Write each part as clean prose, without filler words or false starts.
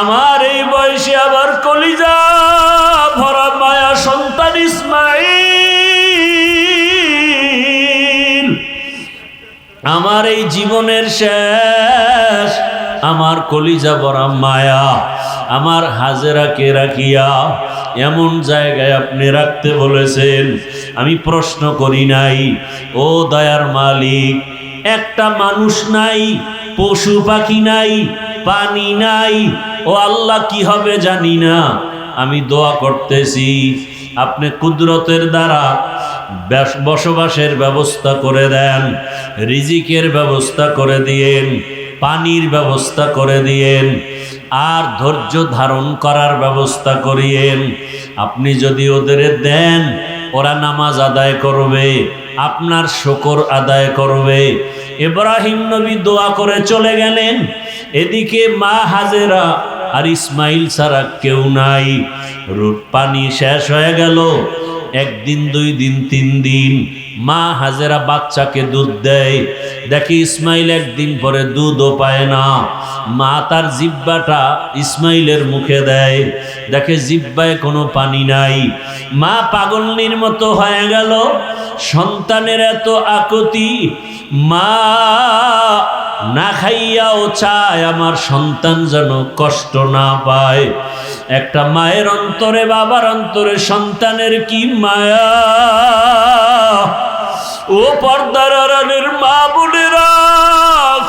আমার এই বয়সে আবার কলিজা ভরা মায়া সন্তান ইসমাঈল, আমার এই জীবনের শেষ, আমার কলিজা ভরা মায়া আমার হাজেরাকে রাখিয়া এমন জায়গায় আপনি রাখতে বলেছেন। আমি প্রশ্ন করি নাই, ও দয়ার মালিক, একটা মানুষ নাই, পশু পাখি নাই, পানি নাই, ও আল্লাহ কি হবে জানি না। আমি দোয়া করতেছি আপনি কুদরতের দ্বারা বসবাসের ব্যবস্থা করে দেন, রিজিকের ব্যবস্থা করে দিয়েন, পানির ব্যবস্থা করে দিয়েন, আর ধৈর্য ধারণ করার ব্যবস্থা করিয়েন। আপনি যদি ওদের দেন, ওরা নামাজ আদায় করবে, আপনার শুকর আদায় করবে। ইব্রাহিম নবী দোয়া করে চলে গেলেন, এদিকে মা হাজেরা আর ইসমাইল ছাড়া কেউ নাই। পানি শেষ হয়ে গেল, একদিন, 2 দিন, 3 দিন। মা হাজেরা বাচ্চাকে দুধ দেয়, দেখে ইসমাইল একদিন পরে দুধও পায় না। মা তার জিব্বাটা ইসমাইলের মুখে দেয়, দেখে জিব্বায় কোনো পানি নাই। মা পাগলনির মতো হয়ে গেল, সন্তানের এত আকুতি। মা না খাইয়াও চায় আমার সন্তান যেন কষ্ট না পায়। একটা মায়ের অন্তরে, বাবার অন্তরে সন্তানের কি মায়া। ও পর্দার আড়ালের মা বোনেরা,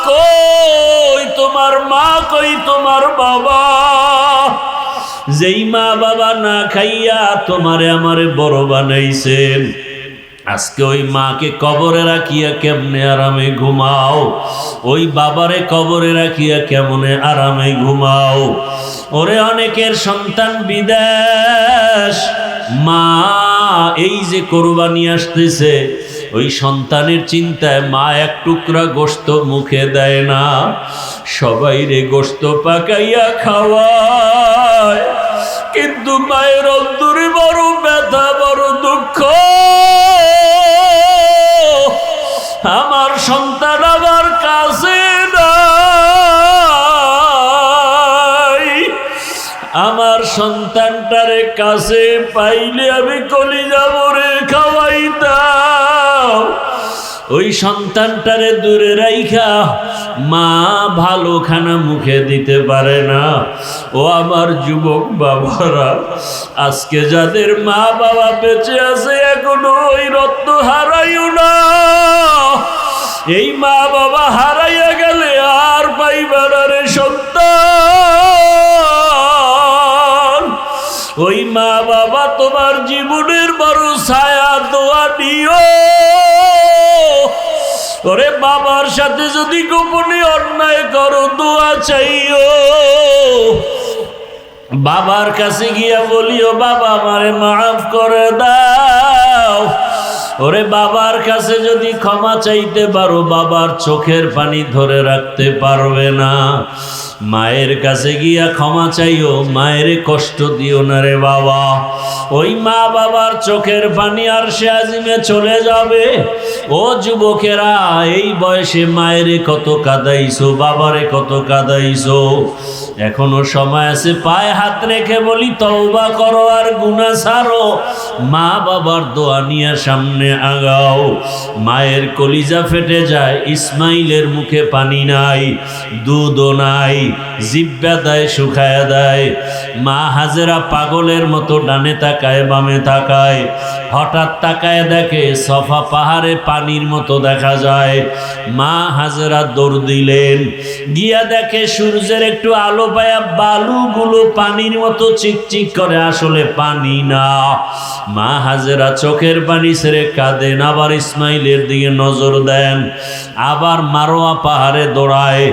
কই তোমার মা, কই তোমার বাবা? যেই মা বাবা না খাইয়া তোমারে আমারে বড় বানাইছেন, আজকে ওই মাকে কবরে রাখিয়া কেমনে আরামে ঘুমাও, ওই বাবারে কবরে রাখিয়া কেমনে আরামে ঘুমাও। ওরে অনেকের সন্তান বিদেশ, মা এই যে কোরবানি আসতেছে, ওই সন্তানের চিন্তায় মা এক টুকরা গোশত মুখে দেয় না, সবাই রে গোশত পাকাইয়া খাওয়ায়। কিন্তু মায়ের অন্তরে বড় ব্যথা, বড় দুঃখ, আমার সন্তান আমার কাছে নাই। আমার সন্তানটারে কাছে পাইলে আমি কলিজা ভরে খাওয়াইতাম। ওই সন্তানটারে দূরে রাইখা মা ভালো খানা মুখে দিতে পারে না। ও আমার যুবক বাবারা, আজকে যাদের মা বাবা বেঁচে আছে, এখনো ওই রত্ন হারাইও না। এই মা বাবা হারাইয়া গেলে আর পাইবার রে সন্তান। ওই মা বাবা তোমার জীবনের বড় ছায়া, দোয়া দিও। ওরে বাবার সাথে যদি গোপনে অন্যায় করো, দোয়া চাইও। বাবার কাছে গিয়া বলিও, বাবা আমারে মাফ করে দাও। ওরে বাবার কাছে যদি ক্ষমা চাইতে পারো, বাবার চোখের পানি ধরে রাখতে পারবে না। মায়ের কাছে গিয়া ক্ষমা চাইও, মায়ের কষ্ট দিও না রে বাবা। ওই মা বাবার চোখের পানি আর সে আজিমে চলে যাবে। ও যুবকেরা, এই বয়সে মায়েরে কত কাঁদাইছো, বাবারে কত কাঁদাইছো। এখনো সময় আছে, পায়ে হাত রেখে বলি তওবা করো আর গুনাহ ছাড়ো। মা বাবার দোয়া নিয়ে সামনে আগাও। মায়ের কলিজা ফেটে যায়, ইসমাইলের মুখে পানি নাই, দুধও নাই, জিব্বা দেয় শুকায় দেয়। মা হাজেরা পাগলের মতো ডানে তাকায়, বামে তাকায়। হঠাৎ তাকায় দেখে সফা পাহাড়ে পানির মতো দেখা যায়। মা হাজেরা দৌড় দিলেন, গিয়া দেখে সূর্যের একটু আলো পায়া বালুগুলো পানির মতো চিকচিক করে, আসলে পানি না। মা হাজেরা চোখের পানি ছেড়ে কাঁদেন, আবার ইসমাইলের দিকে নজর দেন, আবার মারোয়া পাহাড়ে দৌড়ায়।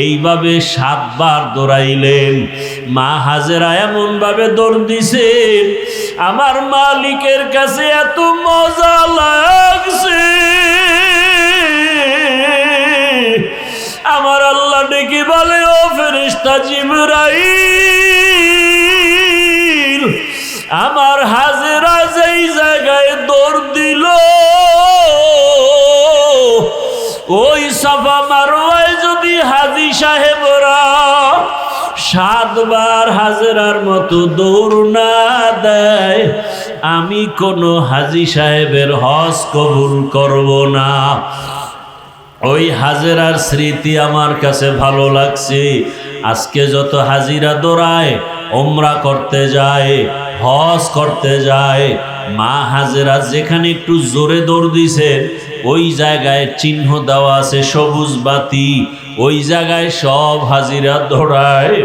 এইভাবে 7 বার দৌড়াইলেন। মা হাজেরা এমন ভাবে দৌড় দিছেন, আমার মালিকের কাছে এত মজা লাগছে। আমার আল্লাহ ডেকে বলে, ও ফেরেশতা জিবরাইল, আমার হাজেরা যেই জায়গায় দৌড় দিল, ওই সাফা মারোয়ায় যদি হাজী সাহেবরা 7 বার হাজেরার মতো দৌড় না দেয়, আমি কোনো হাজী সাহেবের হজ কবুল করব না। ওই হাজেরার স্মৃতি আমার কাছে ভালো লাগছে। আজকে যত হাজিরা দৌড়ায়, ওমরা করতে যায়, হজ করতে যায়, মা হাজেরা যেখানে একটু জোরে দৌড় দিছে ওই জায়গায় চিহ্ন দেওয়া আছে সবুজ বাতি, ওই জায়গায় সব হাজিরা দৌড়ায়।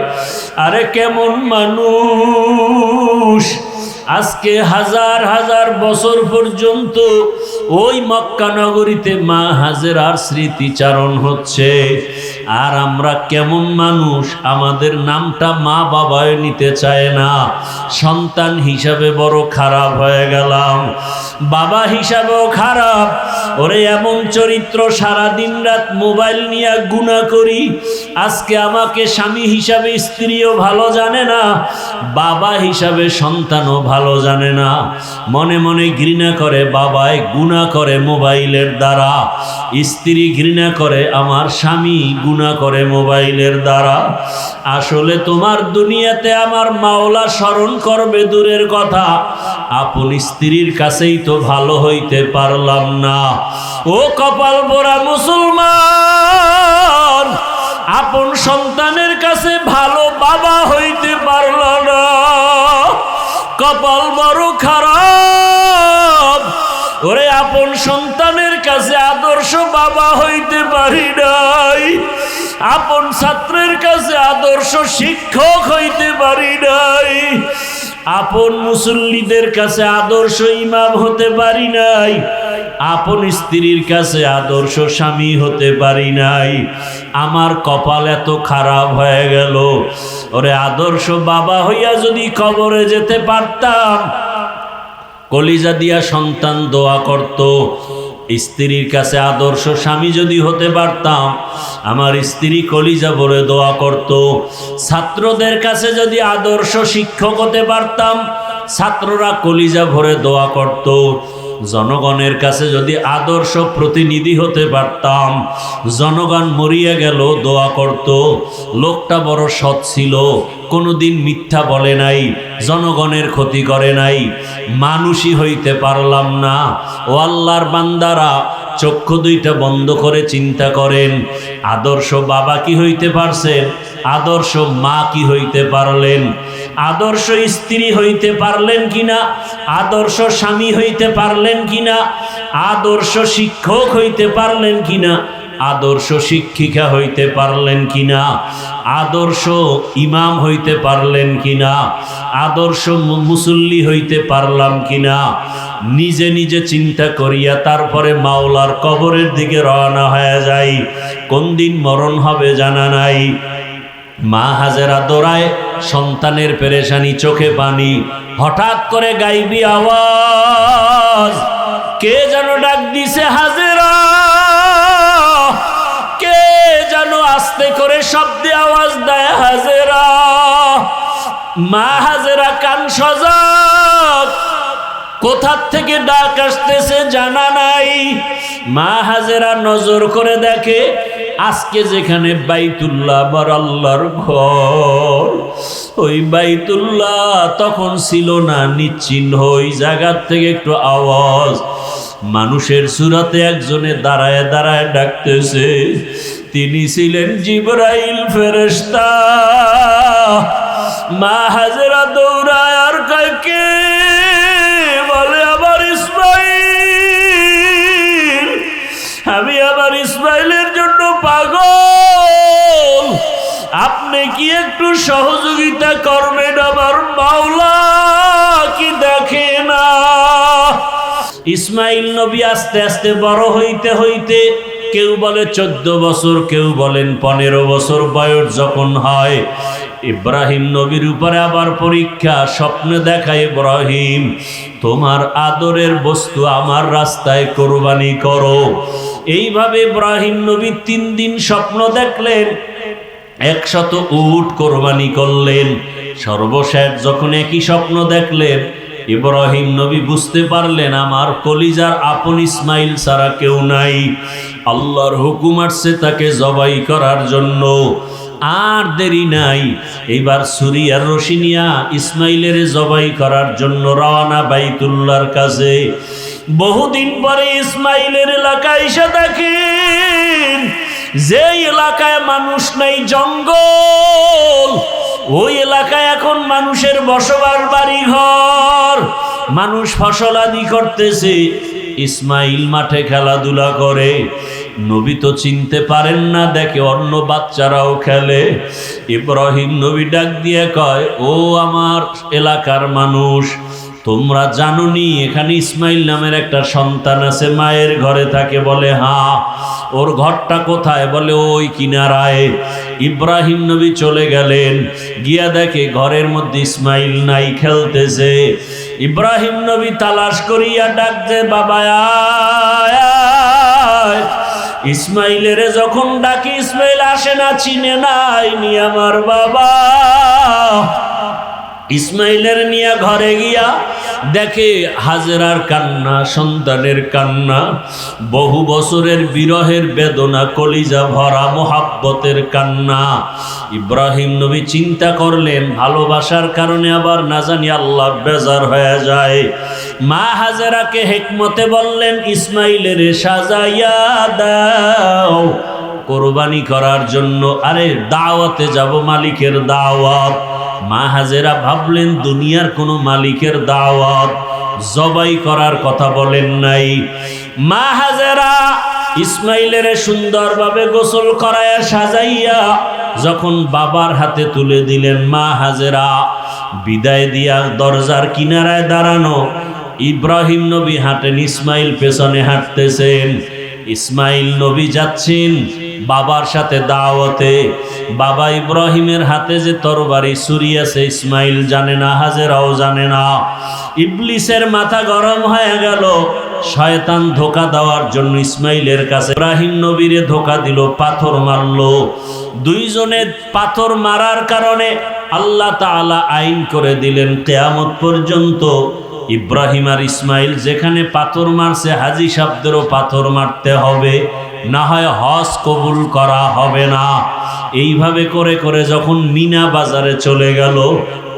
আরে কেমন মানুষ! আজকে হাজার হাজার বছর পর্যন্ত ওই মক্কা নগরীতে মা হাজেরার স্মৃতিচারণ হচ্ছে। আর আমরা কেমন মানুষ, আমাদের নামটা মা বাবায় নিতে চায় না। সন্তান হিসাবে বড় খারাপ হয়ে গেলাম, বাবা হিসাবেও খারাপ। ওরে এমন চরিত্র, সারা দিন রাত মোবাইল নিয়ে গুনাহ করি। আজকে আমাকে স্বামী হিসাবে স্ত্রীও ভালো জানে না, বাবা হিসাবে সন্তানও ভালো জানে না। মনে মনে ঘৃণা করে বাবায়, গুনাহ করে মোবাইলের দ্বারা। স্ত্রী ঘৃণা করে আমার স্বামী, গুনাহ করে মোবাইলের দ্বারা। আসলে তোমার দুনিয়াতে আমার মাওলা স্মরণ করবে দূরের কথা, আপন স্ত্রীর কাছেই তো ভালো হইতে পারলাম না। ও কপাল পোড়া মুসলমান, আপন সন্তানের কাছে ভালো বাবা হইতে পারল না, কপাল বড় খারাপ। ওরে আপন সন্তানের কাছে আদর্শ বাবা হইতে পারি নাই, আপন ছাত্রের কাছে আদর্শ শিক্ষক হইতে পারি নাই, আপন মুসল্লিদের কাছে আদর্শ ইমাম হতে পারি নাই, আপন স্ত্রীর কাছে আদর্শ স্বামী হতে পারি নাই। আমার কপাল এত খারাপ হয়ে গেল। ওরে আদর্শ বাবা হইয়া যদি কবরে যেতে পারতাম, কলিজা দিয়া সন্তান দোয়া করত। স্ত্রীর কাছে আদর্শ স্বামী যদি হতে পারতাম, আমার স্ত্রী কলিজা ভরে দোয়া করত। ছাত্রদের কাছে যদি আদর্শ শিক্ষক হতে পারতাম, ছাত্ররা কলিজা ভরে দোয়া করত। জনগণের কাছে যদি আদর্শ প্রতিনিধি হতে পারতাম, জনগণ মরিয়া গেল দোয়া করত। লোকটা বড় সৎ ছিল, কোনোদিন মিথ্যা বলে নাই, জনগণের ক্ষতি করে নাই। মানুষই হইতে পারলাম না। ও আল্লাহর বান্দারা, চক্ষু দুইটা বন্ধ করে চিন্তা করেন, আদর্শ বাবা কি হইতে পারছেন? আদর্শ মা কি হইতে পারলেন? আদর্শ স্ত্রী হইতে পারলেন কিনা? আদর্শ স্বামী হইতে পারলেন কিনা? আদর্শ শিক্ষক হইতে পারলেন কিনা? আদর্শ শিক্ষিকা হইতে পারলেন কিনা? আদর্শ ইমাম হইতে পারলেন কিনা? আদর্শ মুসল্লি হইতে পারলাম কিনা? নিজে নিজে চিন্তা করিয়া তারপরে মাওলার কবরের দিকে রওনা হয়ে যাই। কোন দিন মরণ হবে জানা নাই। মা হাজেরা দৌড়ায়, সন্তানের পেরেশানি, চোখে পানি। হঠাৎ করে গাইবি আওয়াজ, কে যেন ডাক দিছে হাজেরা, কে যেন আস্তে করে শব্দে আওয়াজ দেয় হাজেরা। মা হাজেরা কান সজাগ, কোথা থেকে ডাক আসতেছে জানা নাই। মা হাজেরা নজর করে দেখে, আজকে যেখানে বাইতুল্লাহ আমার আল্লাহর ঘর, ওই বাইতুল্লাহ তখন ছিল না, নিশ্চিহ্ন। ওই জায়গার থেকে একটু আওয়াজ, মানুষের সুরাতে একজনে দাঁড়ায় দাঁড়ায় ডাকতেছে। তিনি ছিলেন জিবরাইল ফেরেশতা। মা হাজেরা দৌড়ায় আর কয়, কে? বলে, আবার ইসমাইল। আমি আবার ইসমাইলের জন্য পাগল, আপনি কি একটু সহযোগিতা করবেন? আমার মাওলা কি দেখে না? ইসমাইল নবী আস্তে আস্তে বড় হইতে হইতে, কেউ বলে 14 বছর, কেউ বলেন 15 বছর বয়স যখন হয়, ইব্রাহিম নবীর উপরে আবার পরীক্ষা। স্বপ্নে দেখায়, ইব্রাহিম তোমার আদরের বস্তু আমার রাস্তায় কোরবানি করো। এইভাবে ইব্রাহিম নবী 3 দিন স্বপ্ন দেখলেন, 100 উট কোরবানি করলেন। সর্বশেষ যখন একই স্বপ্ন দেখলেন, ইব্রাহিম নবী বুঝতে পারলেন আমার কলিজার আপন ইসমাইল ছাড়া কেউ নাই। আল্লাহর হুকুম আসছে তাকে জবাই করার জন্য। আর দেরি নাই, এইবার ছুরি আর রশি নিয়া ইসমাইলের জবাই করার জন্য রওনা বাইতুল্লাহর কাছে। বহুদিন পরে ইসমাইলের এলাকায় এসে দেখেন যে এলাকায় মানুষ নাই, জঙ্গল, ওই এলাকায় এখন মানুষের বসবাস, বাড়ি ঘর, মানুষ ফসল আদি করতেছে। ইসমাইল মাঠে খেলাধুলা করে। নবী তো চিনতে পারেন না, দেখে অন্য বাচ্চারাও খেলে। ইব্রাহিম নবী ডাক দিয়ে কয়, ও আমার এলাকার মানুষ, তোমরা জানোনি এখানে ইসমাইল নামের একটা সন্তান আছে, মায়ের ঘরে থাকে? বলে হ্যাঁ। ওর ঘরটা কোথায়? বলে ওই কিনারায়। ইব্রাহিম নবী চলে গেলেন, গিয়া দেখে ঘরের মধ্যে ইসমাইল নাই, খেলতেছে। ইব্রাহিম নবী তালাশ করিয়া ডাকছে, বাবা আয়। ইসমাইলের যখন ডাকি ইসমাইল আসে না, চিনে নাই নি আমার বাবা। ইসমাইলের নিয়ে ঘরে গিয়া দেখে হাজেরার কান্না, সন্তানের কান্না, বহু বছরের বিরহের বেদনা, কলিজা ভরা মোহাব্বতের কান্না। ইব্রাহিম নবী চিন্তা করলেন, ভালোবাসার কারণে আবার না জানি আল্লাহ বেজার হয়ে যায়। মা হাজেরাকে হিকমতে বললেন, ইসমাইলের সাজাইয়া দাও কোরবানি করার জন্য। আরে দাওয়াতে যাব, মালিকের দাওয়াত। মা হাজেরা ভাবলেন দুনিয়ার কোনো মালিকের দাওয়াত, জবাই করার কথা বলেন নাই। মা হাজেরা ইসমাইলের সুন্দরভাবে গোসল করায়া সাজাইয়া যখন বাবার হাতে তুলে দিলেন, মা হাজেরা বিদায় দিয়া দরজার কিনারায় দাঁড়ানো। ইব্রাহিম নবী হাঁটেন, ইসমাইল পেছনে হাঁটতেছেন। ইসমাইল নবী যাচ্ছেন বাবার সাথে দাওয়াতে। বাবা ইব্রাহিমের হাতে যে তরবারি ছুরি আছে ইসমাইল জানে না, হাজেরাও জানে না। ইবলিসের মাথা গরম হয়ে গেল। শয়তান ধোঁকা দেওয়ার জন্য ইসমাইলের কাছে ইব্রাহিম নবীরে ধোঁকা দিল, পাথর মারলো। দুইজনে পাথর মারার কারণে আল্লাহ তাআলা আইন করে দিলেন কিয়ামত পর্যন্ত ইব্রাহিম আর ইসমাইল যেখানে পাথর মারছে, হাজী সাহেবদেরও পাথর মারতে হবে, না হয় হজ কবুল করা হবে না। এইভাবে করে করে যখন মিনা বাজারে চলে গেল,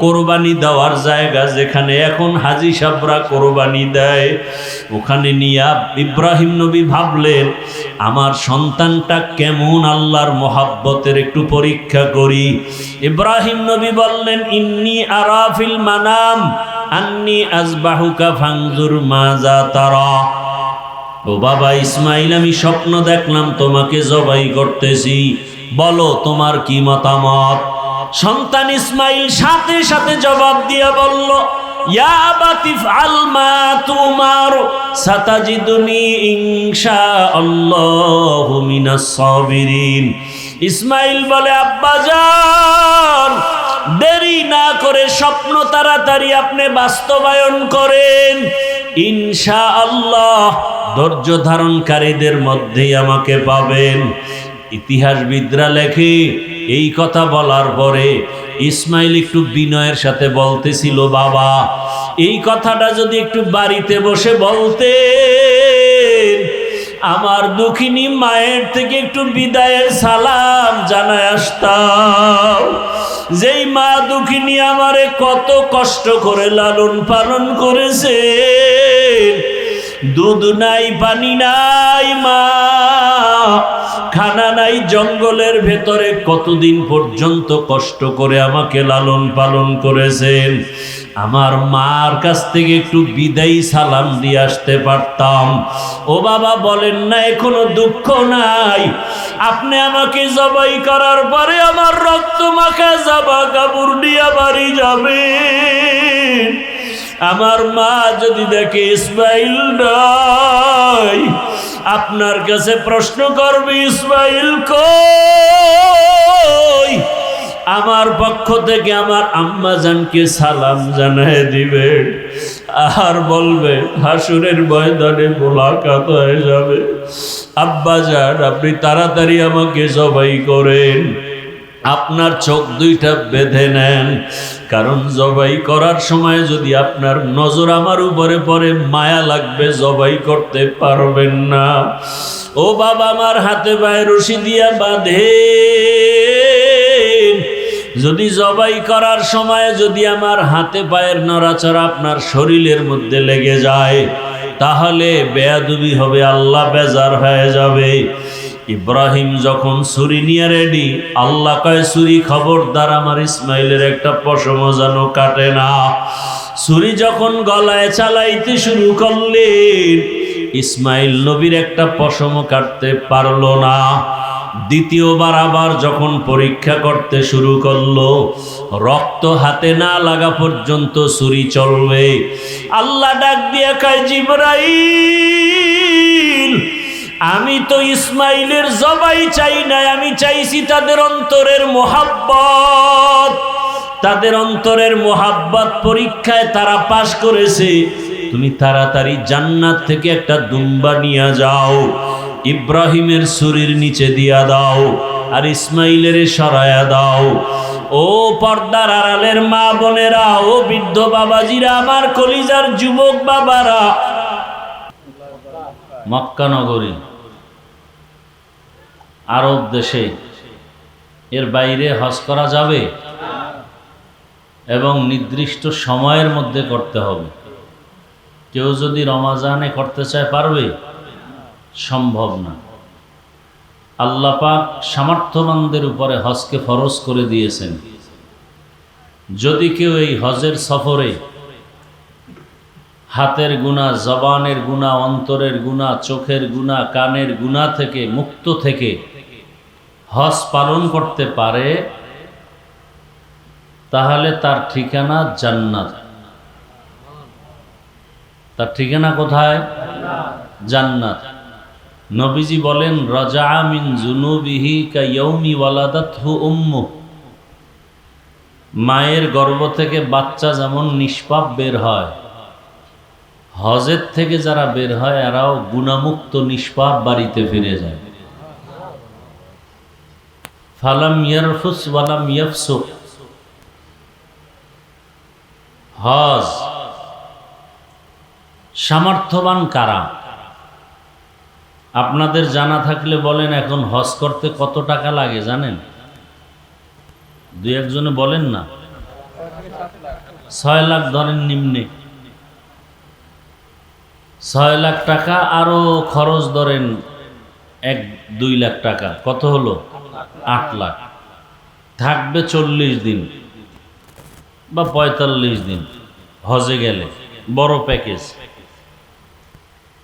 কোরবানি দেওয়ার জায়গা যেখানে এখন হাজী সাহেবরা কোরবানি দেয়, ওখানে নিয়া ইব্রাহিম নবী ভাবলেন আমার সন্তানটা কেমন আল্লাহর মোহাব্বতের একটু পরীক্ষা করি। ইব্রাহিম নবী বললেন, ইন্নী আরাফিল মানাম আন্নী আজবাহুকা ফানজুর মাজা তারা। ও বাবা ইসমাইল, আমি স্বপ্ন দেখলাম তোমাকে জবাই করতেছি, বলো তোমার কি মতামত। সন্তান ইসমাইল সাথে সাথে জবাব দিয়ে বলল, ইয়া আবাতি ফাল মা তুমার সাতাজিদুনি ইনশাআল্লাহু মিনাস সাবিরিন। ইসমাইল বলে, আব্বাজান দেরি না করে স্বপ্ন তাড়াতাড়ি আপনি বাস্তবায়ন করেন, ইনশাআল্লাহ ধৈর্য ধারণকারীদের মধ্যেই আমাকে পাবেন। ইতিহাসবিদরা লেখে এই কথা বলার পরে ইসমাইল একটু বিনয়ের সাথে বলতেছিল, বাবা এই কথাটা যদি একটু বাড়িতে বসে বলতেন, আমার দুঃখিনী মায়ের থেকে একটু বিদায়ের সালাম জানায় আসতাম। যেই মা দুঃখিনী আমারে কত কষ্ট করে লালন পালন করেছে, দুধ নাই, পানি নাই, মা খানা নাই, জঙ্গলের ভেতরে কতদিন পর্যন্ত কষ্ট করে আমাকে লালন পালন করেছেন। আমার মার কাছ থেকে একটু বিদায়ী সালাম দিয়ে আসতে পারতাম। ও বাবা বলেন না এখনো দুঃখ নাই? আপনি আমাকে জবাই করার পরে আমার রক্ত মাখা জামা কাপড় নিয়ে বাড়ি যাবেন। আমার মা যদি দেখে ইসমাইল নাই, আপনার কাছে প্রশ্ন করবে ইসমাইল কই? আমার পক্ষ থেকে আমার আম্মাজানকে সালাম জানায় দিবেন, আর বলবে হাসুরের ময়দানে মোলাকাত হয়ে যাবে। আব্বাজান আপনি তাড়াতাড়ি আমাকে জবাই করেন, আপনার চোখ দুইটা বেঁধে নেন, কারণ জবাই করার সময় যদি আপনার নজর আমার উপরে পড়ে মায়া লাগবে, জবাই করতে পারবেন না। ও বাবা আমার হাতে পায়ে রশি দিয়া বাঁধে যদি জবাই করার সময় যদি আমার হাতে পায়ের নড়াচড়া আপনার শরীরের মধ্যে লেগে যায়, তাহলে বেয়াদবি হবে, আল্লাহ বেজার হয়ে যাবে। ইব্রাহিম যখন ছুরি নিয়ে রেডি, আল্লাহ কয় ছুরি খবরদার আমার ইসমাইলের একটা পশম যেন কাটে না। ছুরি যখন গলায় চালাইতে শুরু করলেন, ইসমাইল নবীর একটা পশম কাটতে পারলো না। দ্বিতীয়বার আবার যখন পরীক্ষা করতে শুরু করলো, রক্ত হাতে না লাগা পর্যন্ত ছুরি চলবে। আল্লাহ ডাক দিয়ে কয় জিবরাইল, আমি তো ইসমাইলের জবাই চাই না, আমি চাইছি তাদের অন্তরের মোহাব্বত। তাদের অন্তরের মোহাব্বত পরীক্ষায় তারা পাশ করেছে। তুমি তাড়াতাড়ি জান্নাত থেকে একটা দুম্বা নিয়ে যাও, ইব্রাহিমের ছুরির নিচে দিয়া দাও, আর ইসমাইলের সরায়া দাও। ও পর্দার আড়ালের মা বোনেরা, ও বৃদ্ধ বাবাজিরা, আমার কলিজার যুবক বাবারা, মক্কা নগরী, আরব দেশে, এর বাইরে হজ করা যাবে এবং নির্দিষ্ট সময়ের মধ্যে করতে হবে। কেউ যদি রমাজানে করতে চায় পারবে? সম্ভব না। আল্লাহ পাক সামর্থ্যবানদের উপরে হজকে ফরজ করে দিয়েছেন। যদি কেউ এই হজের সফরে হাতের গুনাহ, জবানের গুনাহ, অন্তরের গুনাহ, চোখের গুনাহ, কানের গুনাহ থেকে মুক্ত থেকে হজ পালন করতে পারে, তাহলে তার ঠিকানা জান্নাত। তার ঠিকানা কোথায়? জান্নাত। নবীজি বলেন, রাজা মিন জুনুবিহি কায়াউমি ওয়ালাদাতহু উম্মুহ। মায়ের গর্ভ থেকে বাচ্চা যেমন নিষ্পাপ বের হয়, হজের থেকে যারা বের হয় এরাও গুনামুক্ত নিষ্পাপ বাড়িতে ফিরে যায়। ফালাম ইয়ারফুস ওয়ালাম ইয়াফসুক। হজ সামর্থ্যবান কারা? আপনাদের জানা থাকলে বলেন, এখন হজ করতে কত টাকা লাগে জানেন? দুই একজনে বলেন না। 6 লাখ ধরেন নিম্নে, 6 লাখ টাকা, আরো খরচ ধরেন 1-2 লাখ টাকা। কত হলো? 8 লাখ। থাকবে 40 দিন বা 45 দিন হজে গেলে, বড় প্যাকেজ।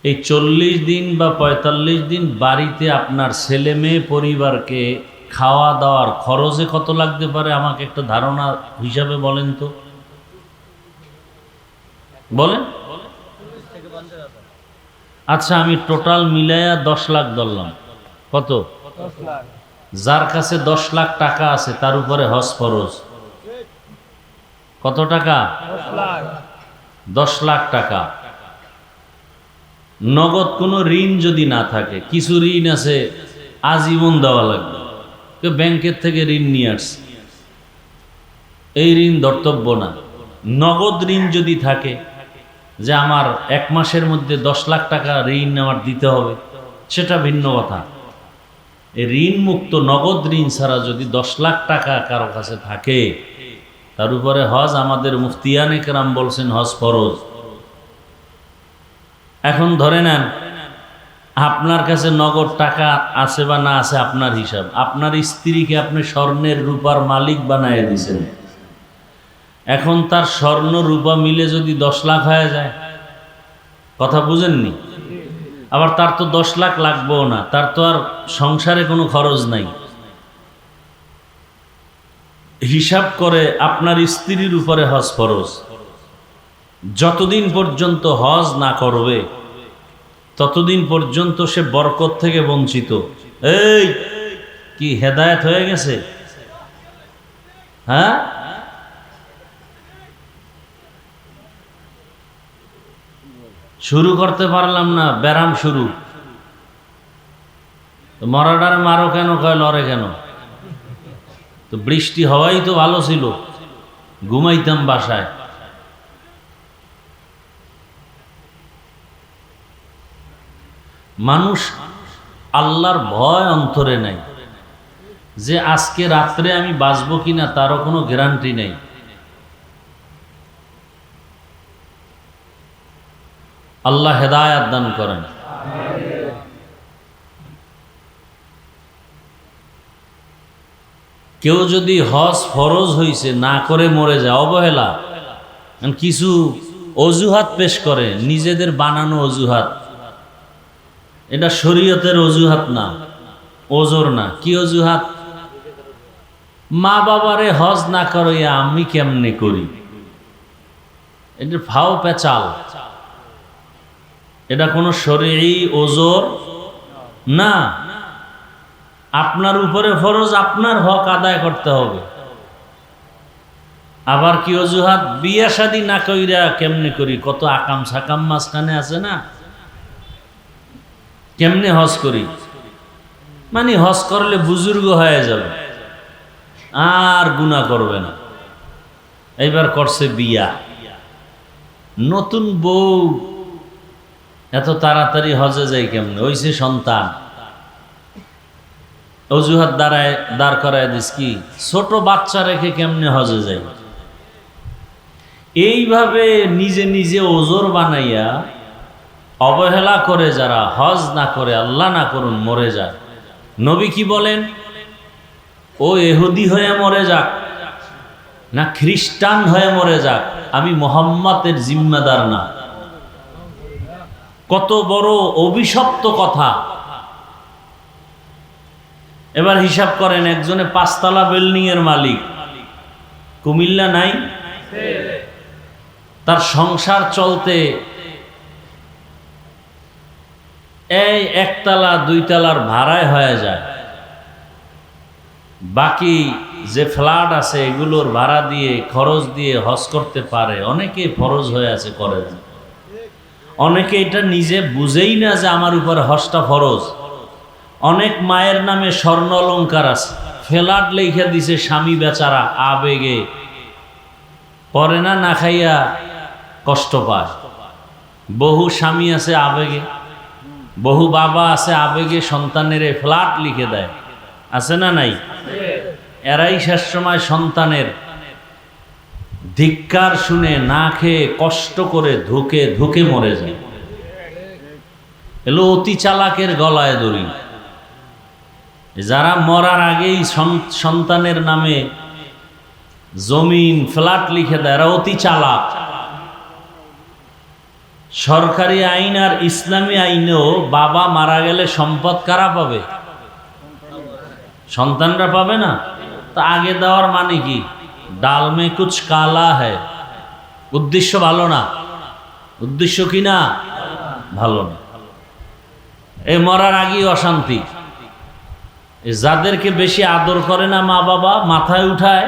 এই 40 দিন বা 45 দিন বাড়িতে আপনার ছেলে মেয়ে পরিবারকে খাওয়া দাওয়ার খরচে কত লাগতে পারে আমাকে একটা ধারণা হিসাবে বলেন তো, বলেন। আচ্ছা, আমি টোটাল মিলাইয়া 10 লাখ ধরলাম। কত? যার কাছে 10 লাখ টাকা আছে তার উপরে হজ ফরজ। কত টাকা? 10 লাখ টাকা। নগদ কোনো ঋণ যদি না থাকে, কিছু ঋণ আছে আজীবন দেওয়া লাগবে, কেউ ব্যাংকের থেকে ঋণ নিয়ে আসছে, এই ঋণ ধর্তব্য না। নগদ ঋণ যদি থাকে, যে আমার 1 মাসের মধ্যে 10 লাখ টাকা ঋণ আমার দিতে হবে, সেটা ভিন্ন কথা। এই ঋণ মুক্ত নগদ ঋণ ছাড়া যদি 10 লাখ টাকা কারো কাছে থাকে, তার উপরে হজ, আমাদের মুফতিয়ানে কেরাম বলছেন হজ ফরজ। এখন ধরে নেন আপনার কাছে নগদ টাকা আছে বা না আছে আপনার হিসাব। আপনার স্ত্রীকে আপনি স্বর্ণের রূপার মালিক বানায় দিয়েছেন। এখন তার স্বর্ণ রূপা মিলে যদি 10 লাখ হয়ে যায়, কথা বুঝেননি? আবার তার তো 10 লাখ লাগবেও না, তার তো আর সংসারে কোনো খরচ নাই। হিসাব করে আপনার স্ত্রীর উপরে হজ ফরজ। যতদিন পর্যন্ত হজ না করবে ততদিন পর্যন্ত সে বরকত থেকে বঞ্চিত। এই কি হেদায়েত হয়ে গেছে? হ্যাঁ, শুরু করতে পারলাম না, ব্যারাম শুরু। মরাডারে মারো কেন, কয় লড়ে কেন? তো বৃষ্টি হওয়াই তো ভালো ছিল, ঘুমাইতাম বাসায়। মানুষ আল্লাহর ভয় অন্তরে নাই। যে আজকে রাত্রে আমি বাঁচবো কিনা তারও কোনো গ্যারান্টি নেই। আল্লাহ হেদায়েত দান করেন। কেউ যদি হজ ফরজ হইছে না করে মরে যায়, অবহেলা, কিছু অজুহাত পেশ করে, নিজেদের বানানো অজুহাত, এটা শরীয়তের অজুহাত না, ওজোর না। কি অজুহাত? মা বাবারে হজ না করাইয়া আমি কেমনে করি, এটা ফাও পেচাল, এটা কোনো শরঈ ওজোর না। আপনার উপরে ফরজ, আপনার হক আদায় করতে হবে। আবার কি অজুহাত? বিয়া শাদী না কইরা কেমনে করি, কত আকাম সাকাম মাঝখানে আছে না, কেমনে হজ করি, মানে হজ করলে বুজুর্গ হয়ে যাবে আর গুনাহ করবে না। এইবার করছে বিয়া, নতুন বউ, এত তাড়াতাড়ি হজে যায় কেমনে, হইছে সন্তান, অজুহাত দাঁড় করায় দিস, কি ছোট বাচ্চা রেখে কেমনে হজে যায়। এইভাবে নিজে নিজে ওজোর বানাইয়া অবহেলা করে যারা হজ না করে, আল্লাহ না করুন, মরে যায়। নবী কি বলেন? ও ইহুদি হয়ে মরে যাক না খ্রিস্টান হয়ে মরে যাক, আমি মুহাম্মাদের জিম্মাদার না। কত বড় অভিশপ্ত কথা। এবার হিসাব করেন, একজনে 5 তলা বিল্ডিং এর মালিক, কুমিল্লা নাই, তার সংসার চলতে এই 1 তলা 2 তলার ভাড়ায় হয়ে যায়, বাকি যে ফ্ল্যাট আছে এগুলোর ভাড়া দিয়ে খরচ দিয়ে হজ করতে পারে। অনেকে ফরজ হয়ে আছে, করে না। অনেকে এটা নিজে বুঝেই না যে আমার উপর হজটা ফরজ। অনেক মায়ের নামে স্বর্ণ অলংকার আছে, ফ্ল্যাট লেখা দিছে স্বামী বেচারা আবেগে, পরে না, না খাইয়া কষ্ট পায়। বহু স্বামী আছে আবেগে, বহু বাবা আছে আবেগে সন্তানের ফ্ল্যাট লিখে দেয়, আছে না নাই? এরাই শেষ সময় সন্তানের ধিক্কার শুনে না খেয়ে কষ্ট করে ধুকে ধুকে মরে যায়। এলো অতি চালাকের গলায় দড়ি। যারা মরার আগেই সন্তানের নামে জমিন ফ্ল্যাট লিখে দেয়, এরা অতি চালাক। সরকারি আইন আর ইসলামী আইনেও বাবা মারা গেলে সম্পদ কারা পাবে? সন্তানরা পাবে না। তা আগে দেওয়ার মানে কি? ডাল মে কুছ কালা হ্যায়, উদ্দেশ্য ভালো না। উদ্দেশ্য কি না? ভালো না। এই মরার আগেই অশান্তি। যাদেরকে বেশি আদর করে না মা বাবা, মাথায় উঠায়,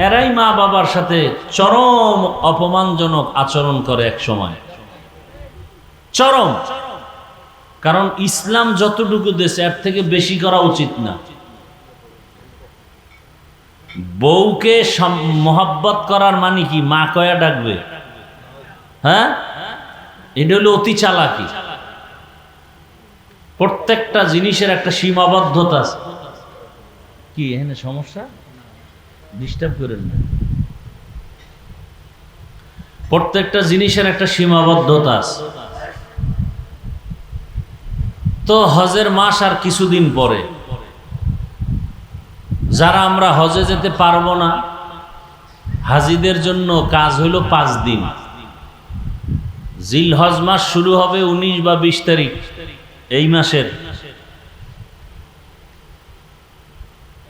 এরাই মা বাবার সাথে চরম অপমানজনক আচরণ করে এক সময়, চরম। কারণ ইসলাম যতটুকু দেশে এর থেকে বেশি করা উচিত না। বউকে মোহাব্বত করার মানে কি? মা কয়া ডাকবে? হ্যাঁ, এটা হলো অতি চালাকি। প্রত্যেকটা জিনিসের একটা সীমাবদ্ধতা আছে। কি এখানে সমস্যা? ডিস্টার্ব করেন না। প্রত্যেকটা জিনিসের একটা সীমাবদ্ধতা আছে। তো হজের মাস আর কিছুদিন পরে, যারা আমরা হজে যেতে পারবো না, হাজিদের জন্য কাজ হইল 5 দিন। জিলহজ মাস শুরু হবে 19 বা 20 তারিখ এই মাসের।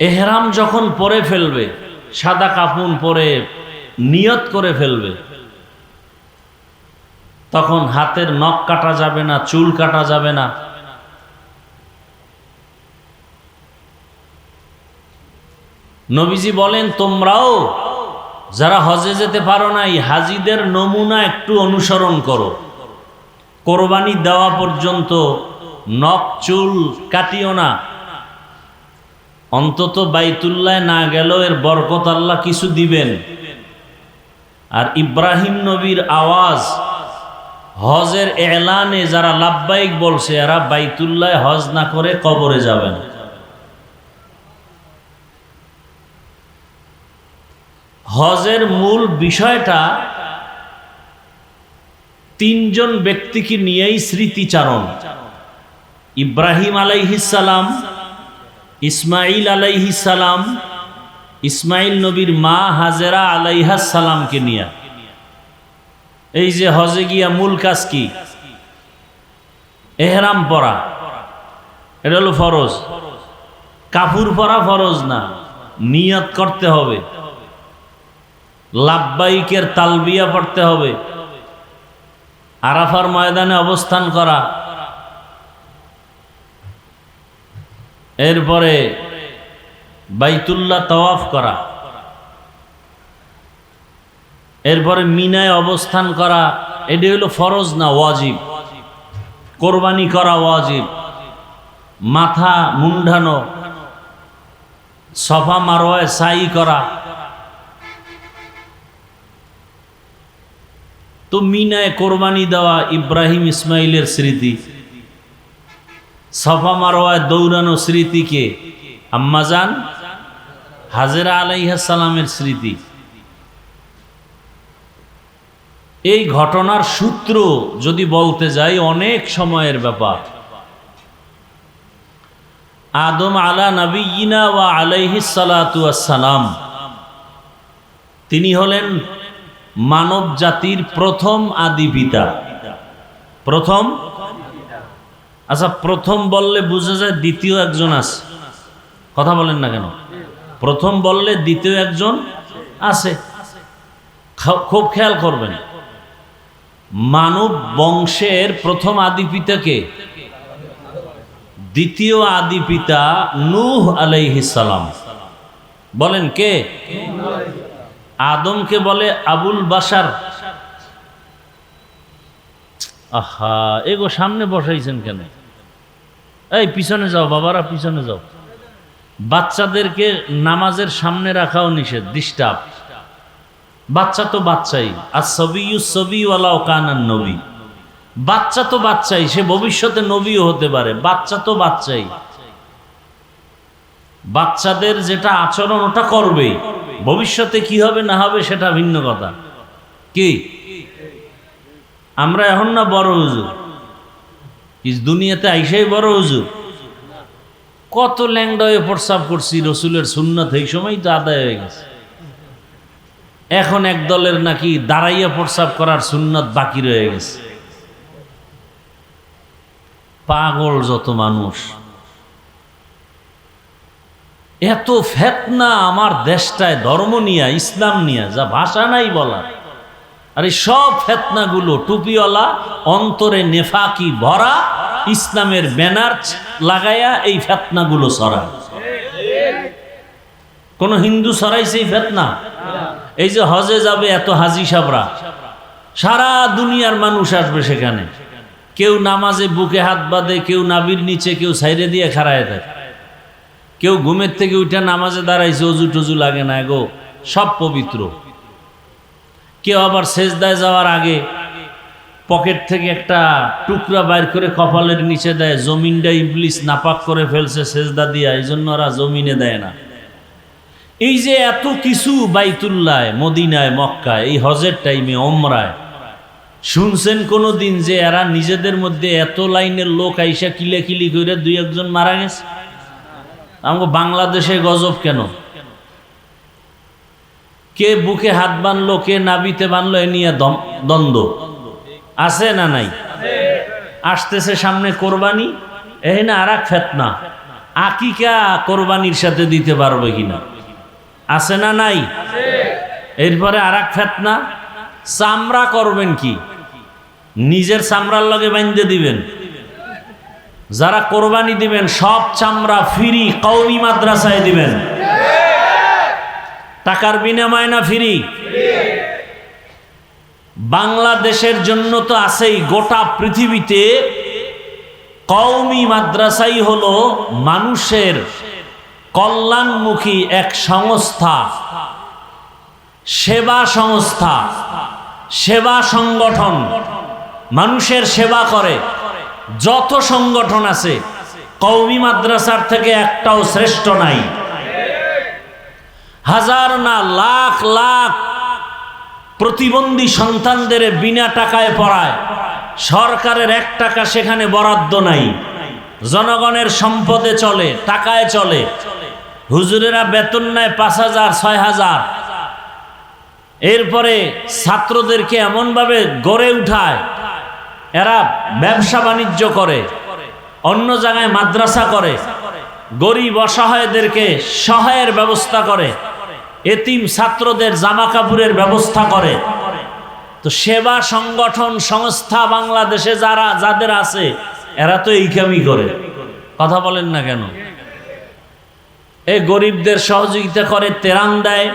এহরাম যখন পরে ফেলবে, সাদা কাফন পরে নিয়ত করে ফেলবে, তখন হাতের নখ কাটা যাবে না, চুল কাটা যাবে না। নবীজি বলেন, তোমরাও যারা হজে যেতে পারো না, এই হাজিদের নমুনা একটু অনুসরণ করো। কোরবানি দেওয়া পর্যন্ত নখ চুল কাটিও না। অন্তত বাইতুল্লাহ না গেলেও এর বরকত আল্লাহ কিছু দিবেন। আর ইব্রাহিম নবীর আওয়াজ হজের এলানে যারা লাব্বাইক বলছে, এরা বাইতুল্লাহ হজ না করে কবরে যাবে না। হজের মূল বিষয়টা তিনজন ব্যক্তিকে নিয়েই স্মৃতিচারণ। ইব্রাহিম আলাইহিস সালাম, ইসমাইল আলাইহিস সালাম, ইসমাইল নবীর মা হাজেরা আলাইহাস সালামকে নিয়ে। এই যে হজে গিয়া মূল কাজ কি? এহরাম পরা, এটা হলো ফরজ। কাপড় পরা ফরজ না, নিয়ত করতে হবে, লাব্বাইকের তালবিয়া পড়তে হবে, আরাফার ময়দানে অবস্থান করা, এরপরে বাইতুল্লাহ তাওয়াফ করা, এরপরে মিনায় অবস্থান করা। এটি হলো ফরজ না ওয়াজিব। কোরবানি করা ওয়াজিব, মাথা মুন্ডানো, সফা মারওয়ায় সাই করা। তো মিনায় কোরবানি দেওয়া ইব্রাহিম ইসমাইলের স্মৃতি, সফা মারওয়ায় দৌড়ানো স্মৃতিকে আম্মাজান হাজেরা আলাইহিস সালামের স্মৃতি। এই ঘটনার সূত্র যদি বলতে যাই অনেক সময়ের ব্যাপার। আদম আলা নবিয়িনা ওয়া আলাইহিস সালাতু ওয়াস সালাম, তিনি হলেন মানব জাতির প্রথম আদি পিতা। প্রথম, আচ্ছা প্রথম বললে বোঝা যায় দ্বিতীয় একজন আছে, কথা বলেন না কেন? প্রথম বললে দ্বিতীয় একজন আছে, খুব খেয়াল করবেন। মানব বংশের প্রথম আদি পিতাকে, দ্বিতীয় আদি পিতা নূহ আলাইহিস সালাম। বলেন কে? আদমকে বলে আবুল বাশার। আহা, এগো সামনে বসাইছেন কেন? এই পিছনে যাও বাবারা, পিছনে যাও। বাচ্চাদেরকে নামাজের সামনে রাখাও নিষেধ, ডিস্টার্ব। বাচ্চা তো বাচ্চাই, আর ছবি ওয়ালা কানান নবী। বাচ্চা তো বাচ্চাই, সে ভবিষ্যতে নবীও হতে পারে। বাচ্চা তো বাচ্চাই, বাচ্চাদের যেটা আচরণ ওটা করবেই। ভবিষ্যতে কি হবে না হবে সেটা ভিন্ন কথা। কি আমরা এখন না বড় হুজুর, দুনিয়াতে আইসাই বড় হুজুর। কত ল্যাংডায় প্রস্রাব করছি, রসুলের সুন্নাত এই সময় তো আদায় হয়ে গেছে। এখন এক দলের নাকি দাঁড়াইয়া প্রস্রাব করার সুন্নাত বাকি রয়ে গেছে। পাগল যত মানুষ, এত ফেতনা আমার দেশটায় ধর্ম নিয়া, ইসলাম নিয়া, যা ভাষা নাই বলার। আর এই সব ফেতনাগুলো টুপিওয়ালা, অন্তরে নেফাকি ভরা, ইসলামের ব্যানার লাগাইয়া এই ফেতনাগুলো ছড়ায়। কোন হিন্দু ছড়াইছে এই ফেতনা? এই যে হজে যাবে এত হাজি সাবরা, সারা দুনিয়ার মানুষ আসবে সেখানে। কেউ নামাজে বুকে হাত বাঁধে, কেউ নাভির নিচে, কেউ সাইডে দিয়ে খাড়ায় থাকে, কেউ ঘুমের থেকে উঠে নামাজে দাঁড়াইছে, অজু টজু লাগে না গো, সব পবিত্র। কেউ আবার সেজদায় যাওয়ার আগে পকেট থেকে একটা টুকরা বাইর করে কপালের নিচে দেয়, জমিনটা ইবলিস নাপাক করে ফেলছে সেজদা দিয়া, এই জন্য ওরা জমিনে দেয় না। এই যে এত কিছু বাইতুল্লায়, মদিনায়, মক্কায়, এই হজের টাইমে, ওমরায়, শুনছেন কোনো দিন যে এরা নিজেদের মধ্যে এত লাইনের লোক আইসা কিলাকিলি করে দুই একজন মারা গেছে? আমাকে বাংলাদেশে গজব কেন? কে বুকে হাত বানলো, কে নাবিতে বানলো, এ নিয়ে দ্বন্দ্ব আছে না নাই? আসতেছে সামনে কোরবানি, এই না আর এক ফেতনা, আকিকা কোরবানির সাথে দিতে পারবে কিনা, আছে না নাই? এরপরে আর এক ফেতনা, চামড়া করবেন কি? নিজের চামড়ার লগে বাঁধতে দিবেন? যারা কোরবানি দিবেন সব চামড়া ফ্রি, কওমি মাদ্রাসায় দিবেন, টাকার বিনিময়ে না, ফ্রি। বাংলাদেশের জন্য তো আছেই, গোটা পৃথিবীতে কওমি মাদ্রাসাই হলো মানুষের কল্যাণমুখী এক সংস্থা, সেবা সংস্থা, সেবা সংগঠন, মানুষের সেবা করে। যত সংগঠন আছে কওমি মাদ্রাসার থেকে একটাও শ্রেষ্ঠ নাই। হাজার না লাখ লাখ প্রতিবন্ধী সন্তানদের বিনা টাকায় পড়ায়, সরকারের 1 টাকা সেখানে বরাদ্দ নাই, জনগণের সম্পদে চলে, টাকায় চলে। হুজুরেরা বেতন নেয় 5,000 6,000। এরপরে ছাত্রদেরকে এমনভাবে গড়ে উঠায়, এরা ব্যবসা বাণিজ্য করে, অন্য জায়গায় মাদ্রাসা করে, গরিব অসহায়দেরকে সহায়ের ব্যবস্থা করে, এতিম ছাত্রদের জামা কাপড়ের ব্যবস্থা করে। তো সেবা সংগঠন সংস্থা বাংলাদেশে যাদের আছে এরা তো এই কামই করে। কথা বলেন না কেন? এই গরিবদের সহযোগিতা করে, ত্রাণ দেয়।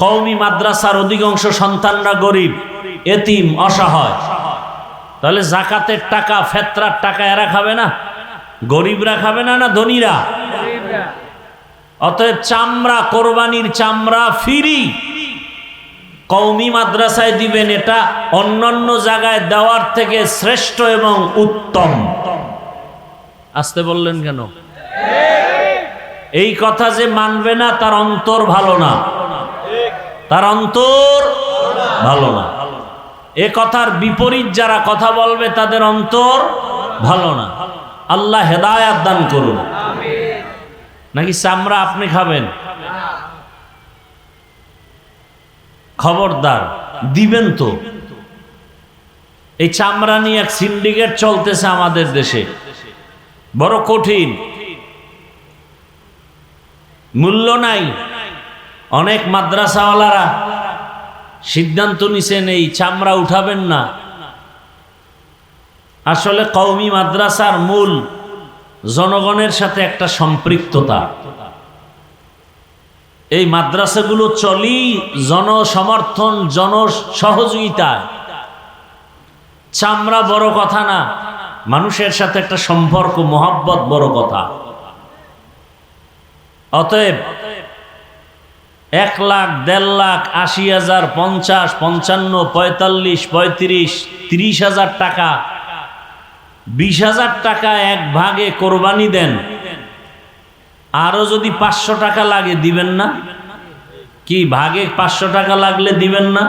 কওমি মাদ্রাসার অধিকাংশ সন্তানরা গরিব, এতিম, অসহায়। তাহলে জাকাতের টাকা, ফেতরার টাকা এরা খাবে না? গরিবরা খাবে না, না ধনীরা? অতএব চামড়া, কোরবানির চামড়া ফ্রি কওমি মাদ্রাসায় দিবেন, এটা অন্যান্য জায়গায় দেওয়ার থেকে শ্রেষ্ঠ এবং উত্তম। আসতে বললেন কেন? এই কথা যে মানবে না তার অন্তর ভালো না, তার অন্তর ভালো না। এ কথার বিপরীত যারা কথা বলবে তাদের অন্তর ভালো না। আল্লাহ হেদায়েত দান করুন। নাকি চামড়া আপনি খাবেন? খবরদার, দিবেন তো। এই চামড়া নিয়ে এক সিন্ডিকেট চলতেছে আমাদের দেশে, বড় কঠিন, মূল্য নাই। অনেক মাদ্রাসাওয়ালারা সিদ্ধান্ত নিছেন এই চামড়া উঠাবেন না। আসলে কওমি মাদ্রাসার মূল জনগণের সাথে একটা সম্পৃক্ততা। এই মাদ্রাসাগুলো চলি জনসমর্থন, জনসহযোগিতায়। চামড়া বড় কথা না, মানুষের সাথে একটা সম্পর্ক, মহব্বত বড় কথা। অতএব 1 লাখ, 1.5 লাখ, 80,000, 50, 55, 45, 35, 30,000 টাকা, 20,000 টাকা এক ভাগে কোরবানি দেন। আরো যদি 500 টাকা লাগে দিবেন না? কি ভাগে 500 টাকা লাগলে দিবেন না?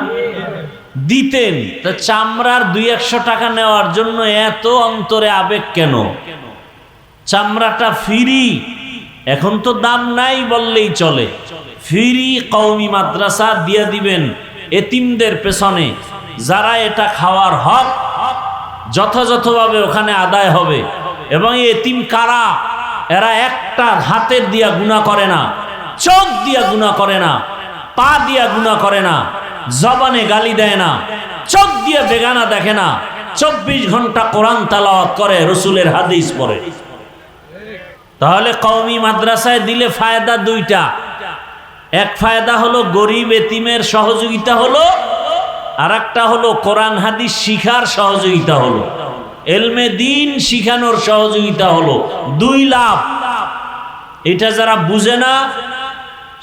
দিতেন। তা চামড়ার 200-100 টাকা নেওয়ার জন্য এত অন্তরে আবেগ কেন? চামড়াটা ফ্রি, এখন তো দাম নাই বললেই চলে। ফ্রি কওমি মাদ্রাসা দিয়ে দিবেন এতিমদের পেছনে, যারা এটা খাওয়ার হক যথাযথভাবে ওখানে আদায় হবে। এবং এতিম কারা? এরা একটা হাতের দিয়া গুনাহ করে না, চোখ দিয়া গুনাহ করে না, পা দিয়া গুনাহ করে না, জবানে গালি দেয় না, চোখ দিয়ে বেগানা দেখে না, 24 ঘন্টা কোরআন তেলাওয়াত করে, রসুলের হাদিস পড়ে। তাহলে কওমি মাদ্রাসায় দিলে ফায়দা 2টা। এক ফায়দা হলো গরিব এতিমের সহযোগিতা হলো, আর একটা হলো কোরআন হাদিস শিখার সহযোগিতা হলো, এলমে দ্বীন শিখানোর সহযোগিতা হলো। 2 লাভ। এটা যারা বুঝে না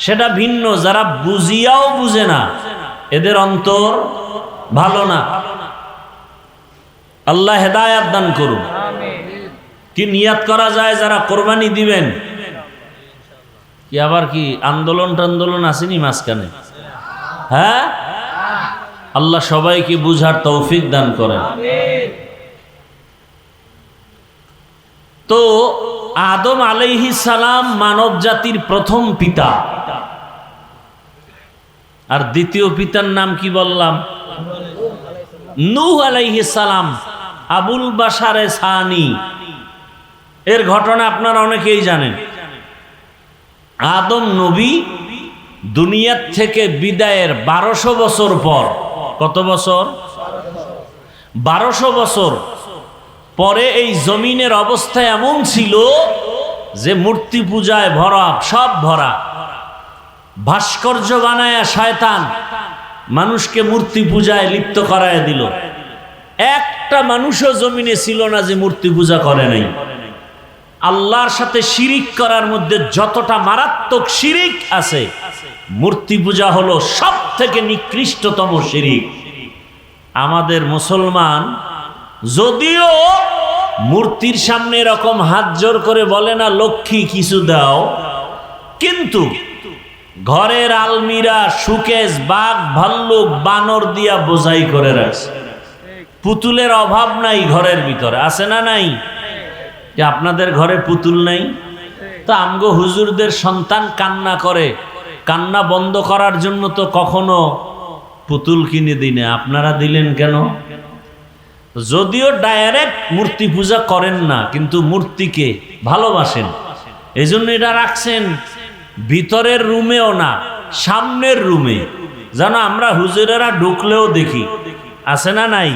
সেটা ভিন্ন, যারা বুঝিয়াও বুঝে না এদের অন্তর ভালো না। আল্লাহ হেদায়েত দান করুন। কি নিয়াত করা যায় যারা কোরবানি দিবেন? কি আবার কি আন্দোলন আসেনি মাঝখানে? হ্যাঁ, আল্লাহ সবাইকে বুঝার তৌফিক দান করেন। তো আদম আলাইহিস সালাম মানব জাতির প্রথম পিতা, আর দ্বিতীয় পিতার নাম কি বললাম? নূহ আলাইহিস সালাম, আবুল বাশারে সানি। এর ঘটনা আপনারা অনেকেই জানেন। আদম নবী দুনিয়ার থেকে বিদায়ের 1200 বছর পর, কত বছর? 1200 বছর পরে এই জমিনের অবস্থা এমন ছিল যে মূর্তি পূজায় ভরা, সব ভরা। ভাস্কর্য বানায়া শয়তান মানুষকে মূর্তি পূজায় লিপ্ত করায় দিল। একটা মানুষও জমিনে ছিল না যে মূর্তি পূজা করে নাই। আল্লাহর সাথে শিরিক করার মধ্যে যতটা মারাত্মক শিরিক আছে, মূর্তি পূজা হলো সব থেকে নিকৃষ্টতম শিরিক। আমাদের মুসলমান যদিও মূর্তির সামনে এরকম হাত জোর করে বলে না লক্ষ্মী কিছু দাও, কিন্তু ঘরের আলমিরা সুকেশ বাঘ ভাল্লুক বানর দিয়া বোঝাই করে রাখছে। পুতুলের অভাব নাই ঘরের ভিতরে, আছে না নাই? যে আপনাদের ঘরে পুতুল নাই? তো আমগো হুজুরদের সন্তান কান্না করে, কান্না বন্ধ করার জন্য তো কখনো পুতুল কিনে দিনে, আপনারা দিলেন কেন? যদিও ডাইরেক্ট মূর্তি পূজা করেন না, কিন্তু মূর্তিকে ভালোবাসেন, এই জন্য এটা রাখছেন। ভিতরের রুমেও না, সামনের রুমে, যেন আমরা হুজুরেরা ঢুকলেও দেখি, আছে না নাই?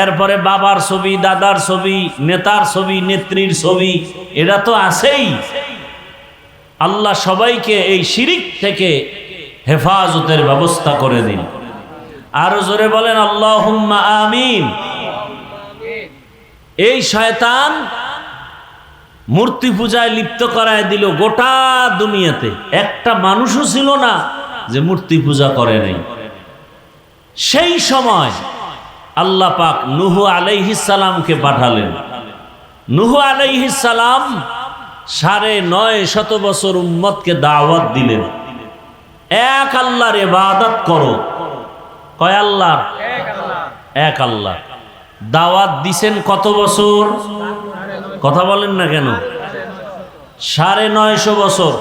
এরপরে বাবার ছবি, দাদার ছবি, নেতার ছবি, নেত্রীর ছবি, এটা তো আছেই। আল্লাহ সবাইকে এই শিরিক থেকে হেফাজতের ব্যবস্থা করে দিন। আরো জোরে বলেন আল্লাহুম্মা আমিন। এই শয়তান মূর্তি পূজায় লিপ্ত করায় দিল গোটা দুনিয়াতে, একটা মানুষও ছিল না যে মূর্তি পূজা করে নাই। সেই সময় আল্লাহ পাক নূহ আলাইহিস সালামকে পাঠালেন। নূহ আলাইহিস সালাম 950 বছর উম্মতকে দাওয়াত দিলেন, এক আল্লাহর ইবাদত করো। কয় আল্লাহ? এক আল্লাহ। দাওয়াত দিছেন কত বছর? কথা বলেন না কেন? 950 বছর।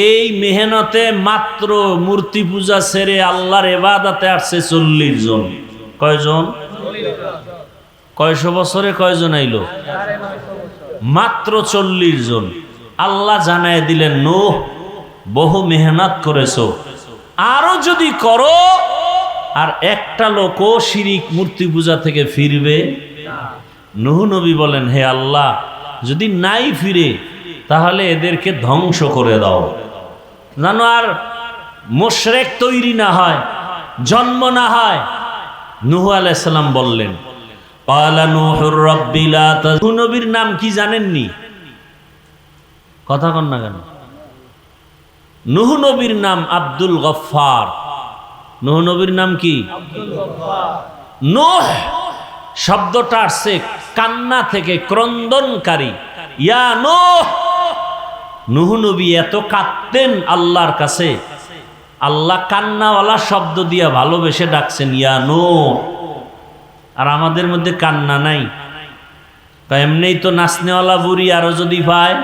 এই মেহনতে মাত্র মূর্তি পূজা ছেড়ে আল্লাহর ইবাদতে আসছে 40 জন। কয়জন? কয়শো বছরে কয়জন আইলো? মাত্র 40 জন। আল্লাহ জানায় দিলেন, নূহ বহু মেহনত করেছো, আরো যদি করো আর একটা লোকও শিরিক মূর্তি পূজা থেকে ফিরবে। নূহ নবী বলেন, হে আল্লাহ, যদি নাই ফিরে তাহলে এদেরকে ধ্বংস করে দাও, জানো আর মুশরিক তৈরি না হয়, জন্ম না হয়। নূহ আলাইহিস সালাম বললেন, ক্বালা নূহুর রাব্বি লা তায। নূহ নবীর নাম কি জানেননি? কথা কন না কেন? নূহ নবীর নাম আব্দুল গফফার। নূহ নবীর নাম কি? আব্দুল গফফার। নূহ শব্দটা আসছে কান্না থেকে, ক্রন্দনকারী। ইয়া নূহ। নূহ নবী এত কাঁদতেন আল্লাহর কাছে, আল্লাহ কান্নাওয়ালা শব্দ দিয়া ভালোবেসে ডাকছেন, ইয়া নূহ। আর আমাদের মধ্যে কান্না নাই, এমনিই তো নাচনেওয়ালা বুড়ি আরো যদি পায়।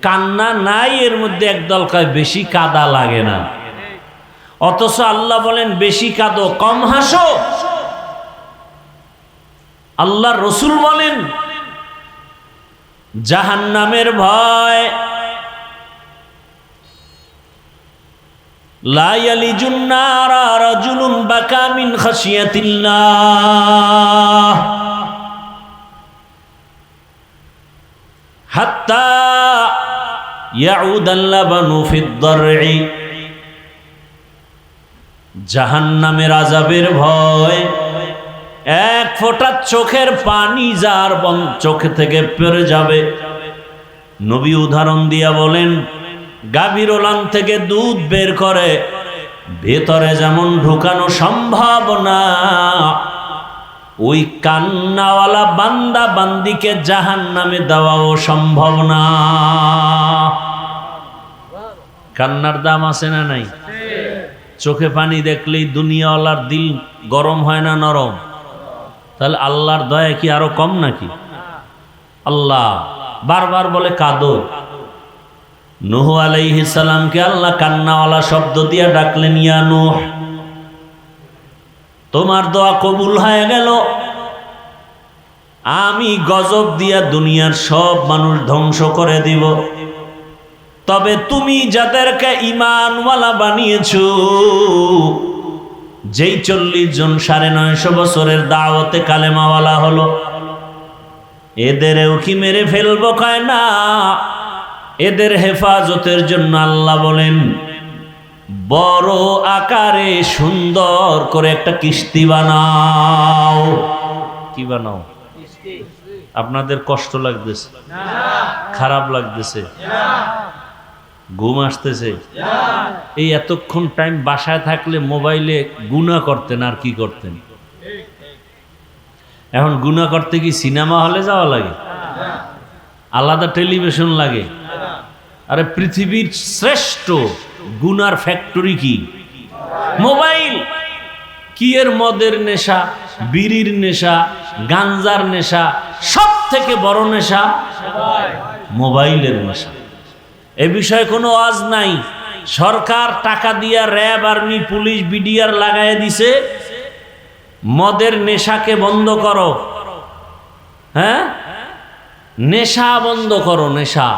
কান্না নাই, এর মধ্যে একদল কয় বেশি কাদা লাগে না। অথচ আল্লাহ বলেন বেশি কাঁদো, কম হাসো। আল্লাহর রসুল বলেন জাহান্নামের ভয়, লা ইয়ালিজুন নারা রাজুলুন বাকা মিন খাশিয়াতিল্লাহ হাত্তা ইয়াউদাল লাবানু ফিদ দারঈ। জাহান্নামের আযাবের ভয়, এক ফোঁটা চোখের পানি যার চোখ থেকে পড়ে যাবে। নবী উদাহরণ দিয়া বলেন, গাভীর ওলান থেকে দুধ বের করে ভেতরে যেমন ঢুকানো সম্ভব না, ওই কান্নাওয়ালা বান্দা বান্দিকে জাহান্নামে দেওয়াও সম্ভব না। কান্নার দাম আছে না নাই? চোখে পানি দেখলেই দুনিয়াওয়ালার দিল গরম হয় না নরম? তাহলে আল্লাহর দয়া কি আরো কম নাকি? আল্লাহ বারবার বলে কাঁদো। নূহ আলাইহিস সালামকে আল্লাহ কান্নাওয়ালা শব্দ দিয়া ডাকলেন, ইয়া নূহ, তোমার দোয়া কবুল হয়ে গেল, আমি গজব দিয়া দুনিয়ার সব মানুষ ধ্বংস করে দিব, তবে তুমি যাদেরকে ঈমানওয়ালা বানিয়েছো, যেই 40 জন 950 বছরের দাওয়াতে কালেমাওয়ালা হলো, এদেরও কি মেরে ফেলবো? কয় না, এদের হেফাজতের জন্য আল্লাহ বলেন বড় আকারে সুন্দর করে একটা কিস্তি বানাও। কি বানাও? আপনাদের কষ্ট লাগতেছে? খারাপ লাগতেছে? ঘুম আসতেছে? এই এতক্ষণ টাইম বাসায় থাকলে মোবাইলে গুনাহ করতেন, আর কি করতেন? এখন গুনাহ করতে কি সিনেমা হলে যাওয়া লাগে? আলাদা টেলিভিশন লাগে? আরে পৃথিবীর শ্রেষ্ঠ গুনার ফ্যাক্টরি কি? মোবাইল। কি এর মদের নেশা, বিড়ির নেশা, গাঞ্জার নেশা, সব থেকে বড় নেশা মোবাইলের নেশা। এ বিষয়ে কোনো ওয়াজ নাই। সরকার টাকা দিয়া র্যাব, আর্মি, পুলিশ, বিডিআর লাগাইয়া দিছে, মদের নেশাকে বন্ধ করো, হ্যাঁ নেশা বন্ধ করো, নেশা।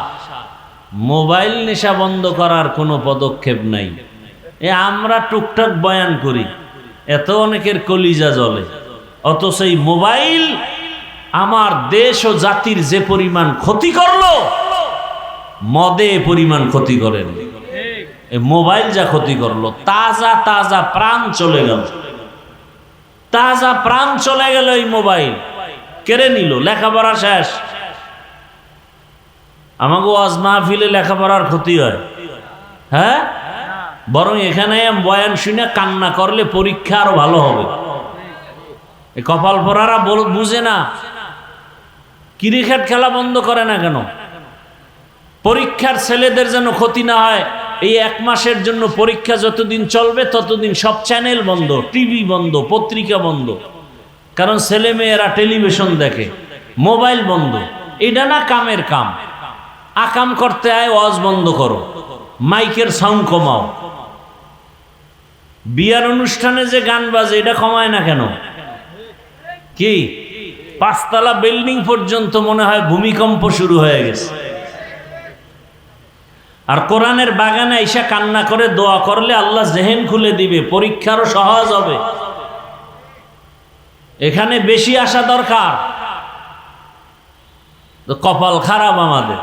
মোবাইল নেশা বন্ধ করার কোনো পদক্ষেপ নাই। আমরা টুকটাক বয়ান করি, এত অনেকের কলিজা জ্বলে, অথচ এই মোবাইল আমার দেশ ও জাতির যে পরিমাণ ক্ষতি করলো, মদে পরিমাণ ক্ষতি করেন। এই মোবাইল যা ক্ষতি করলো, তাজা তাজা প্রাণ চলে গেল, তাজা প্রাণ চলে গেল। এই মোবাইল কেড়ে নিল, লেখাপড়া শেষ। আমাকে ওয়াজ মাহফিলে লেখাপড়ার ক্ষতি হয়, হ্যাঁ, বরং এখানে বয়ান শুনে কান্না করলে পরীক্ষা আরো ভালো হবে। এই কপাল পরারা বুঝে না, ক্রিকেট খেলা বন্ধ করে না কেন? পরীক্ষার ছেলেদের যেন ক্ষতি না হয়, এই 1 মাসের জন্য পরীক্ষা যতদিন চলবে ততদিন সব চ্যানেল বন্ধ, টিভি বন্ধ, পত্রিকা বন্ধ। কারণ ছেলে মেয়েরা টেলিভিশন দেখে, মোবাইল বন্ধ। এটা না কামের কাম, আকাম করতে আয়, ওয়াজ বন্ধ করো, মাইকের সাউন্ড কমাও। বিয়ার অনুষ্ঠানে যে গান বাজে, এটা কমায় না কেন? কি 5 তলা বিল্ডিং পর্যন্ত মনে হয় ভূমিকম্প শুরু হয়ে গেছে। আর কোরআনের বাগানে এসে কান্না করে দোয়া করলে আল্লাহ জেহেন খুলে দিবে, পরীক্ষারও সহজ হবে। এখানে বেশি আসা দরকার। তো কপাল খারাপ আমাদের।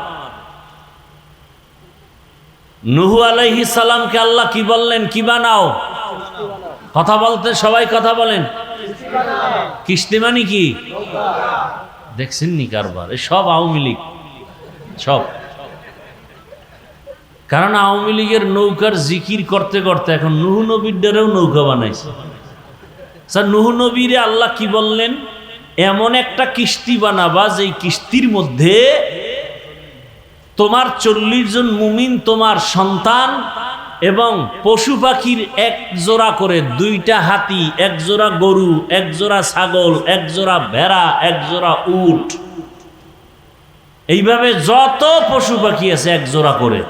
নূহ আলাইহিস সালামকে আল্লাহ কি বললেন? কি বানাও? কথা বলতে সবাই কথা বলেন। কিস্তি মানে কি? দেখছেন নি কারবার? সব আওয়ামী লীগ, সব। কারণ আওয়ামী লীগের নৌকার জিকির করতে করতে এখন নূহ নবীর দ্বারাও নৌকা বানাইছে। স্যার, নূহ নবীরে আল্লাহ কি বললেন? এমন একটা কিস্তি বানাবা যেই কিস্তির মধ্যে তোমার 40 জন মুমিন, তোমার সন্তান এবং পশু পাখির 1 জোড়া করে, 2টা হাতি, 1 জোড়া গরু, 1 জোড়া ছাগল, 1 জোড়া ভেড়া, 1 জোড়া উট, এইভাবে যত পশু পাখি আছে 1 জোড়া করে।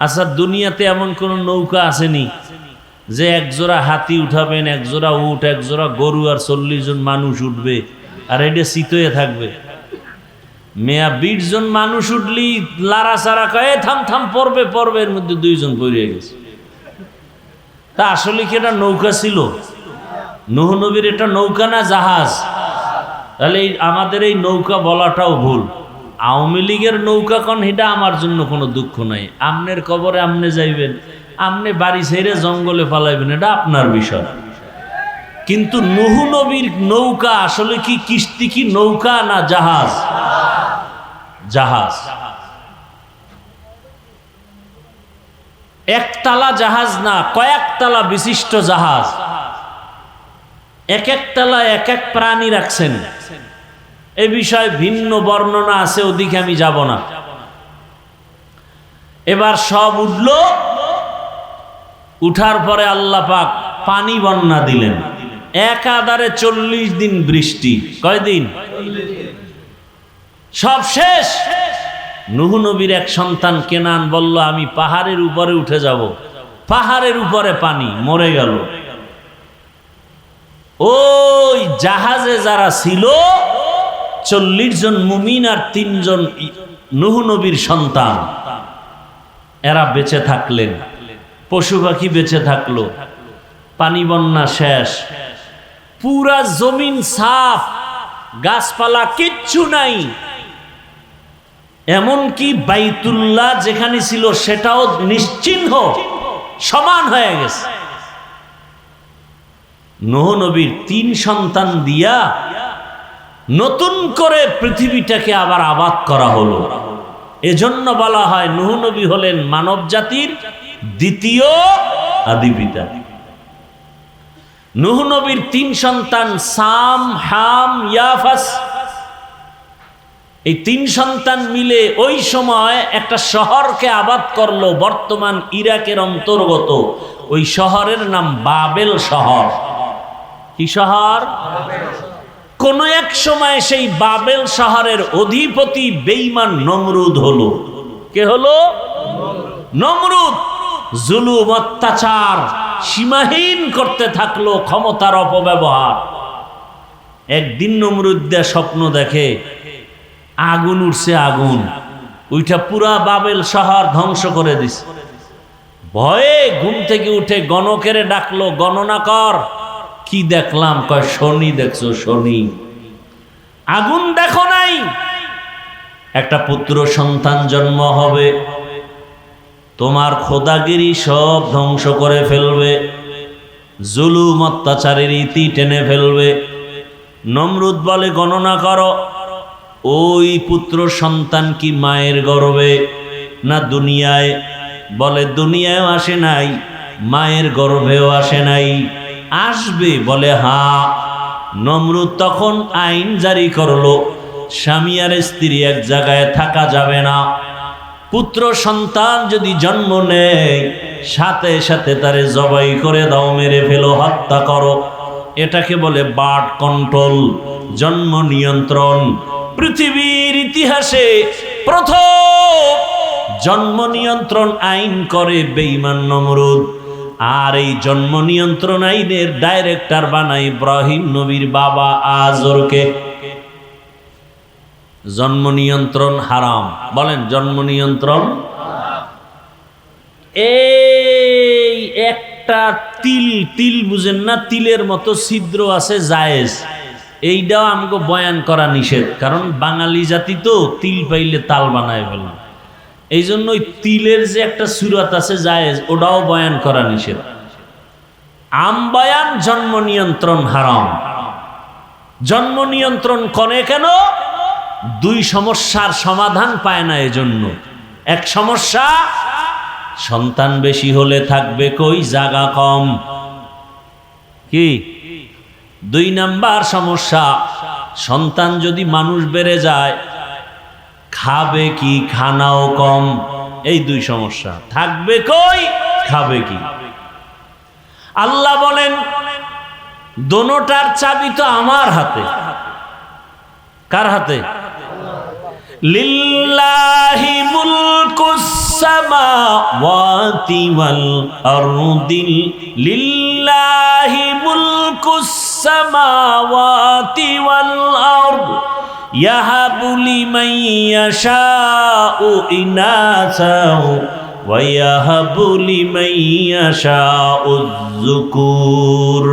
আচ্ছা, দুনিয়াতে এমন কোন নৌকা আসেনি যে 1 জোড়া হাতি উঠাবেন, 1 জোড়া উট, 1 জোড়া গরু আর 40 জন মানুষ উঠবে আর এটা চিতয়ে থাকবে? মেয়া 20 জন মানুষ উঠলি লারা সারা কয়ে থাম থাম, পড়বে পড়বে, এর মধ্যে 2 জন পড়ে গেছে। তা আসলে কি এটা নৌকা ছিল? নূহ নবীর এটা নৌকা না জাহাজ? তাহলে আমাদের এই নৌকা বলাটাও ভুল। আওয়ামী লীগের নৌকা কোন, এটা আমার জন্য কোনো দুঃখ নাই। আমনের কবরে আমনে যাইবেন, আমনে বাড়ি ছেড়ে জঙ্গলে পালাইবেন, এটা আপনার বিষয়। কিন্তু নূহ নবীর নৌকা আসলে কি কিস্তি, কি নৌকা না জাহাজ? জাহাজ। 1 জাহাজ না, কয়েকতলা বিশিষ্ট জাহাজ। 1 তলায় 1 প্রাণী রাখছেন। এ বিষয়ে ভিন্ন বর্ণনা আছে, ওদিকে আমি যাব না। এবার সব উঠল, উঠার পরে আল্লাহ পাক পানি বন্যা দিলেন। একাধারে 40 দিন বৃষ্টি। কয়দিন? সব শেষ। নূহ নবীর 1 সন্তান কেনান বলল, আমি পাহাড়ের উপরে উঠে যাব। পাহাড়ের উপরে পানি, মরে গেল। ওই জাহাজে যারা ছিল 40 জন মুমিন আর 3 জন নূহ নবীর সন্তান, এরা বেঁচে থাকলেন। পশু পাখি বেঁচে থাকলো। পানি বন্যা শেষ, পুরা জমিন সাফ, গাছপালা কিচ্ছু নাই। এমনকি বাইতুল্লাহ যেখানে ছিল সেটাও নিশ্চিহ্ন, সমান হয়ে গেছে। নূহ নবীর 3 সন্তান দিয়া নতুন করে পৃথিবীটাকে আবার আবাদ করা হলো। এজন্য বলা হয় নূহ নবী হলেন মানব জাতির দ্বিতীয় আদি পিতা। নূহ নবীর 3 সন্তান সাম, হাম, ইয়াফাস। এই 3 সন্তান মিলে ওই সময় একটা শহরকে আবাদ করলো, বর্তমান ইরাকের অন্তর্গত। ওই শহরের নাম বাবেল শহর। কি শহর? কোন এক সময় সেই বাবেল শহরের অধিপতি বেঈমান নমরুদ হলো। কে হলো? নমরুদ। জুলুম, অত্যাচার সীমাহীন করতে থাকলো, ক্ষমতার অপব্যবহার। একদিন নমরুদ স্বপ্ন দেখে আগুন উঠছে, আগুন উঠা পুরা বাবেল শহর ধ্বংস করে দিছে। ভয়ে ঘুম থেকে উঠে গণকেরে ডাকলো, গণনা কর। কি দেখলাম? কয় শনি দেখছো? শনি। আগুন দেখো নাই? একটা পুত্র সন্তান জন্ম হবে, তোমার খোদাগিরি সব ধ্বংস করে ফেলবে, জুলুম অত্যাচারের ইতি টেনে ফেলবে। নমরুদ বলে, গণনা করো, ওই পুত্র সন্তান কি মায়ের গর্ভে না দুনিয়ায়? বলে দুনিয়ায়ও আসে নাই, মায়ের গর্ভেও আসে নাই, আসবে। বলে হ্যাঁ। নমরুদ তখন আইন জারি করলো, স্বামী আর স্ত্রী এক জায়গায় থাকা যাবে না। পুত্র সন্তান যদি জন্ম নেয়, সাথে সাথে তারে জবাই করে দাও, মেরে ফেলো, হত্যা করো। এটাকে বলে বার্থ কন্ট্রোল, জন্ম নিয়ন্ত্রণ। পৃথিবীর ইতিহাসে প্রথম জন্ম নিয়ন্ত্রণ আইন করে বেঈমান নমরুদ। আর এই জন্ম নিয়ন্ত্রণ আইনের ডাইরেক্টর বানায় ইব্রাহিম নবীর বাবা আজরকে। জন্ম নিয়ন্ত্রণ হারাম। বলেন জন্ম নিয়ন্ত্রণ। এই একটা তিল বুঝেন না? তিলের মতো ছিদ্র আছে, জায়েজ। এইটাও আমাকে বয়ান করা নিষেধ, কারণ বাঙালি জাতি তো তিল পাইলে তাল বানায় ফেললাম। এই জন্য ওই তিলের যে একটা সুরত আছে জায়েজ, ওটাও বয়ান করা নিষেধ। আম বয়ান জন্ম নিয়ন্ত্রণ হারাম। জন্ম নিয়ন্ত্রণ করে কেন? 2 সমস্যার সমাধান পায় না এজন্য। এক সমস্যা, সন্তান বেশি হলে থাকবে কই, জায়গা কম। কি? 2 নাম্বার সমস্যা, সন্তান যদি মানুষ বেড়ে যায়, খাবে কি, খানাও কম। এই 2 সমস্যা, থাকবে কই, খাবে কি। আল্লাহ বলেন দোনোটার চাবি তো আমার হাতে। কার হাতে? লিল্লাহি মুলকুস সামাওয়াতি ওয়াল আরদি, লিল্লাহি মুলকুস সামাওয়াতি ওয়াল আরদ, ইয়াহাবু লিমান ইয়াশাউ ইনাসা ওয়া ইয়াহাবু লিমান ইয়াশাউ যুকুর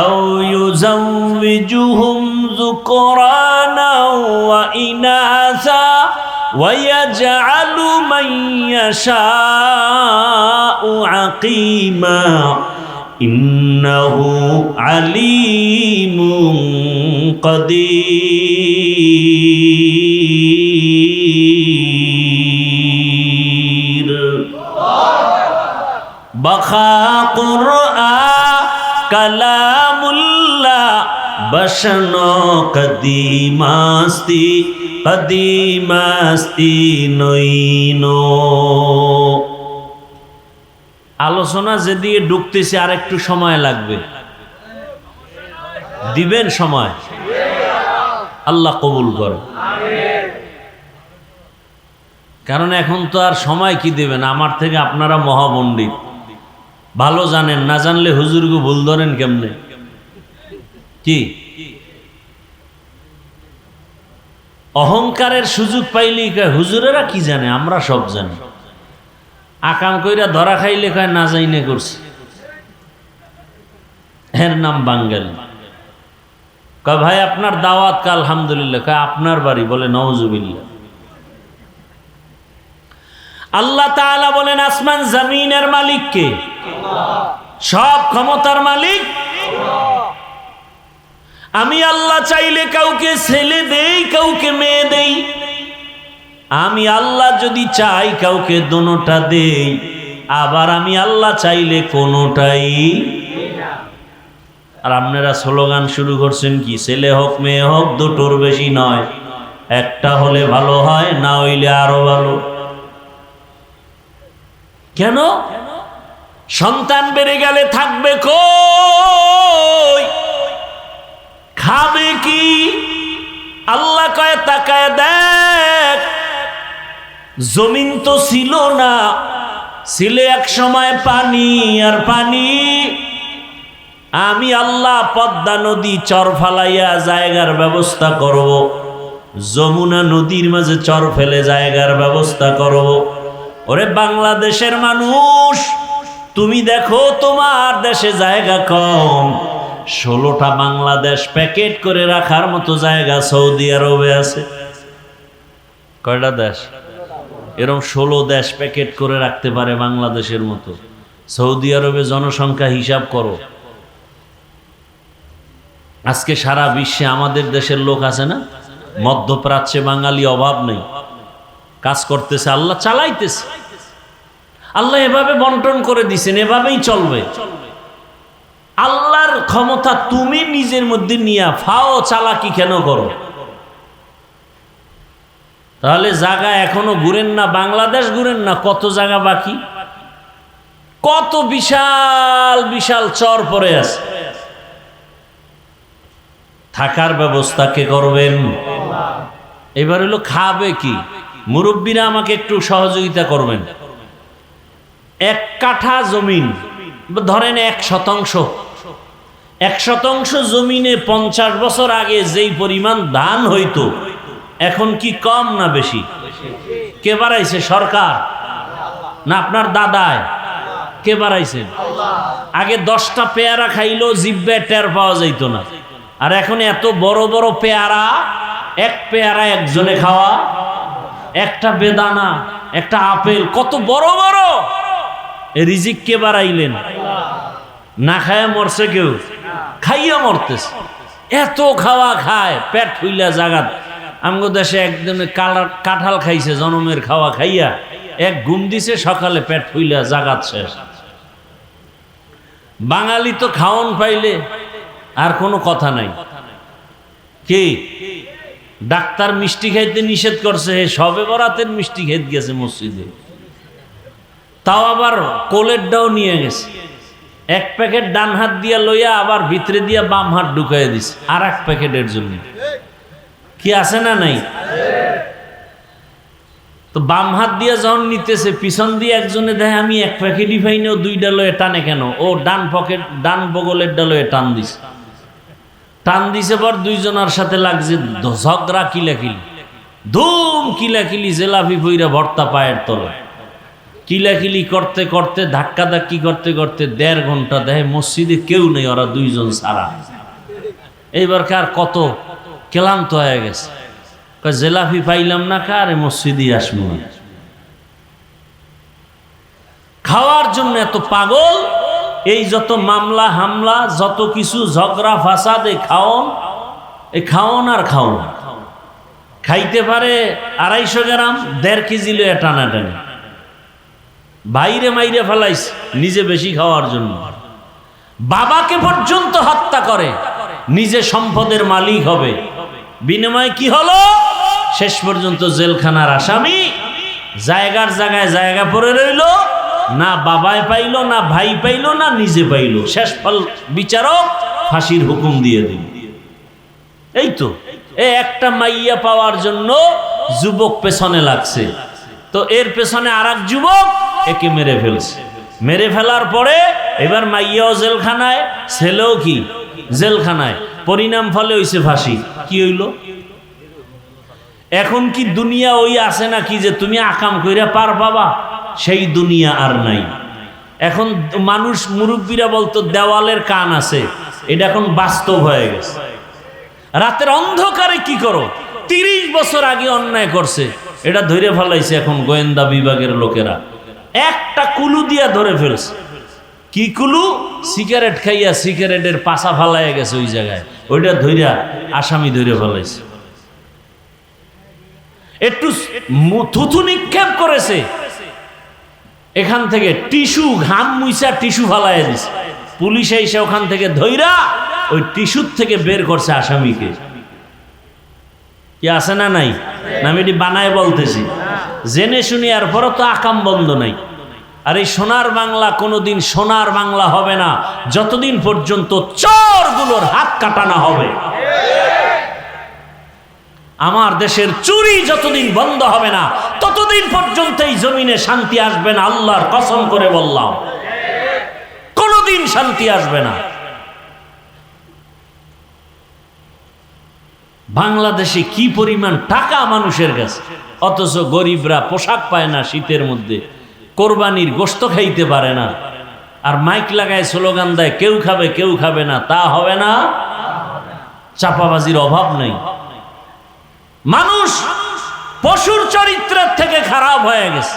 আও ইউযাওয়িজুহুম যুকরানা ওয়া ইনাসা ওয়া ইয়াজআলু মান ইয়াশাউ আকিমা ইন্নাহু আলিমুন কাদির। বাখা কুরআন কালামুল্লাহ বসনো কদিমাস্তি কদিমাস্তি নইনো। আলোচনা যেদিকে ঢুকতেছে আর একটু সময় লাগবে, দিবেন সময়, আল্লাহ কবুল করে। কারণ এখন তো আর সময় কি দেবেন, আমার থেকে আপনারা মহাপণ্ডিত, ভালো জানেন। না জানলে হুজুরকে ভুল ধরেন কেমনে? কি অহংকারের সুযোগ পাইলেই কয় হুজুরেরা কি জানে, আমরা সব জানি। আকাম কইরা ধরা খাইলে কয় না জাইনে করছি, এর নাম বাঙ্গালী। কয় ভাই আপনার দাওয়াত কা? আলহামদুলিল্লাহ। কয় আপনার বাড়ি? বলে নাউজুবিল্লাহ। আল্লাহ তাআলা বলেন আসমান জমিনের মালিক কে? সব ক্ষমতার মালিক আমি আল্লাহ। চাইলে কাউকে ছেলে দেই, কাউকে মেয়ে দেই। আমি আল্লাহ যদি চাই কাউকে দোনোটা দেই, আবার আমি আল্লাহ চাইলে কোনোটাই। আর আপনারা স্লোগান শুরু করছেন কি, ছেলে হোক মেয়ে হোক দুটোর বেশি নয়। একটা হলে ভালো হয়, না হইলে আরো ভালো। কেন? সন্তান বেড়ে গেলে থাকবে কই, খাবে কি? আল্লাহ কয় তাকায় দেখ, জমিন তো ছিল না, ছিল এক সময় পানি আর পানি। আমি আল্লাহ পদ্মা নদী চর ফালাইয়া জায়গার ব্যবস্থা করব, যমুনা নদীর মাঝে চর ফেলে জায়গার ব্যবস্থা করব। ওরে বাংলাদেশের মানুষ, তুমি দেখো তোমার দেশে জায়গা কম, 16টা বাংলাদেশ প্যাকেট করে রাখার মতো জায়গা সৌদি আরবে আছে। কয়টা দেশ? এরকম 16 দেশ প্যাকেট করে রাখতে পারে বাংলাদেশের মতো। সৌদি আরবে জনসংখ্যা হিসাব করো। আজকে সারা বিশ্বে আমাদের দেশের লোক আছে না, মধ্যপ্রাচ্যে বাঙালি অভাব নেই, কাজ করতেছে, আল্লাহ চালাইতেছে। আল্লাহ এভাবে বন্টন করে দিছেন, এভাবেই চলবে। আল্লাহর ক্ষমতা তুমি নিজের মধ্যে নিয়ে ফাও চালাকি কেন করো? তাহলে জায়গা এখনো ঘুরেন না, বাংলাদেশ ঘুরেন না, কত জায়গা বাকি, কত বিশাল বিশাল চর পড়ে আছে। থাকার ব্যবস্থা কে করবেন? এবার হলো খাবে কি? মুরব্বীরা আমাকে একটু সহযোগিতা করবেন। 1 কাঠা জমিন ধরেন 1%, 1% জমিনে 50 বছর আগে যেই পরিমাণ ধান হইতো, এখন কি কম না বেশি? কে বাড়াইছে? সরকার না আপনার দাদায়? কে বাড়াইছে? আগে 10টা পেয়ারা খাইলেও জিব্বে টের পাওয়া যাইতো না, আর এখন এত বড় বড় পেয়ারা, এক পেয়ারা একজনে খাওয়া, একটা বেদানা, একটা আপেল, কত বড় বড়। রিজিক কে বাড়াইলেন? না খায়া মরছে কেউ, খাইয়া মরতেছে। এত খাওয়া খায়, পেট ফুইলা জাগাত। আমগো দেশে একজনে কাঁঠাল খাইছে, জনমের খাওয়া খাইয়া এক ঘুম দিছে, সকালে পেট ফুইলা জাগাত শেষ। বাঙালি তো খাওন পাইলে আর কোনো কথা নাই। কি ডাক্তার মিষ্টি খাইতে নিষেধ করছে, সবে বরাতের মিষ্টি খাইতে গেছে মসজিদে, তাও আবার কোলেরটাও নিয়ে গেছে। 1 প্যাকেট ডান হাত দিয়া লইয়া আবার ভিতরে দিয়া বাম হাত ঢুকাইয়া দিছে আর 1 প্যাকেটের জন্য। কি আছে না নাই? তো বাম হাত দিয়া যখন নিতেছে, পিছন দিয়ে একজনে দেয় আমি 1 প্যাকেটই পাইনি, ও 2টা লয়ে টানে কেন? ও ডান বগলের ডালয়ে টান দিছে, টান দিছে পর 2জনের সাথে লাগছে ঝগড়া, কিলাকিলি, ধুম কিলাকিলি, জেলাপি পইরা ভর্তা পায়ের তলায়, কিলাকিলি করতে করতে ধাক্কা ধাক্কি করতে করতে 1.5 ঘন্টা দেয় মসজিদে কেউ নেই, ওরা 2জন ছাড়া। এইবার কার কত ক্লান্ত হয়ে গেছে, জেলাপি পাইলাম না, কারে মসজিদে আসবো না। খাওয়ার জন্য এত পাগল, এই যত মামলা হামলা, যত কিছু ঝগড়া ফাসাদ, এই খাওন আর খাওন। খাইতে পারে 250 গ্রাম, 1.5 কেজি লয়ে টানাটানি, বাইরে মাইরে ফেলাইছে নিজে বেশি খাওয়ার জন্য। বাবাকে পর্যন্ত হত্যা করে, নিজে সম্পদের মালিক হবে, বিনিময়ে কি হলো? শেষ পর্যন্ত জেলখানার আসামি, জায়গার জায়গায় জায়গা পড়ে রইল, না বাবায় পাইল, না ভাই পাইল, না নিজে পাইল। শেষ ফল বিচারক ফাঁসির হুকুম দিয়ে দিল। এই তো একটা মাইয়া পাওয়ার জন্য যুবক পেছনে লাগছে, তো এর পেছনে আরেক যুবক একে মেরে ফেলছে। মেরে ফেলার পরে এবার মাইয়াও জেলখানায়, ছেলেও কি জেলখানায়, পরিণাম ফলে হইছে ফাঁসি। কি হইল? এখন কি দুনিয়া ওই আছে নাকি যে তুমি আকাম কইরা পার পাবা? সেই দুনিয়া আর নাই। এখন মানুষ, মুরব্বীরা বলতো দেওয়ালের কান আছে, এটা এখন বাস্তব হয়ে গেছে। রাতের অন্ধকারে কি করো? 30 বছর আগে অন্যায় করছে, এটা ধরে ফেলাইছে এখন গোয়েন্দা বিভাগের লোকেরা, একটা কুলু দিয়া ধরে ফেলছে। কি কুলু? সিগারেট খাইয়া সিগারেটের পাশা ফালাইয়া গেছে ওই জায়গায়, ওইটা ধইরা আসামি ধরে ফেলাইছে। একটু থুথু নিক্ষেপ করেছে, এখান থেকে টিস্যু, ঘাম মুইসা টিস্যু ফালাইয়া দিছে, পুলিশ এসে ওখান থেকে ধইরা ওই টিস্যুর থেকে বের করছে আসামিকে। কি আছে না নাই? না আমি এটি বানায় বলতেছি, জেনে শুনি আর পরও তো আকাম বন্ধ নাই। আর এই সোনার বাংলা কোনোদিন সোনার বাংলা হবে না যতদিন পর্যন্ত চোরগুলোর হাত কাটানো হবে। আমার দেশের চুরি যতদিন বন্ধ হবে না ততদিন পর্যন্ত এই জমিনে শান্তি আসবে না। আল্লাহর কসম করে বললাম, কোনোদিন শান্তি আসবে না। বাংলাদেশে কি পরিমাণ টাকা মানুষের কাছে, অথচ গরিবরা পোশাক পায় না শীতের মধ্যে, কোরবানির গোশত খাইতে পারে না, আর মাইক লাগায় স্লোগান দেয় কেউ খাবে কেউ খাবে না। তা হবে না, চাপাবাজির অভাব নেই। মানুষ পশুর চরিত্রের থেকে খারাপ হয়ে গেছে।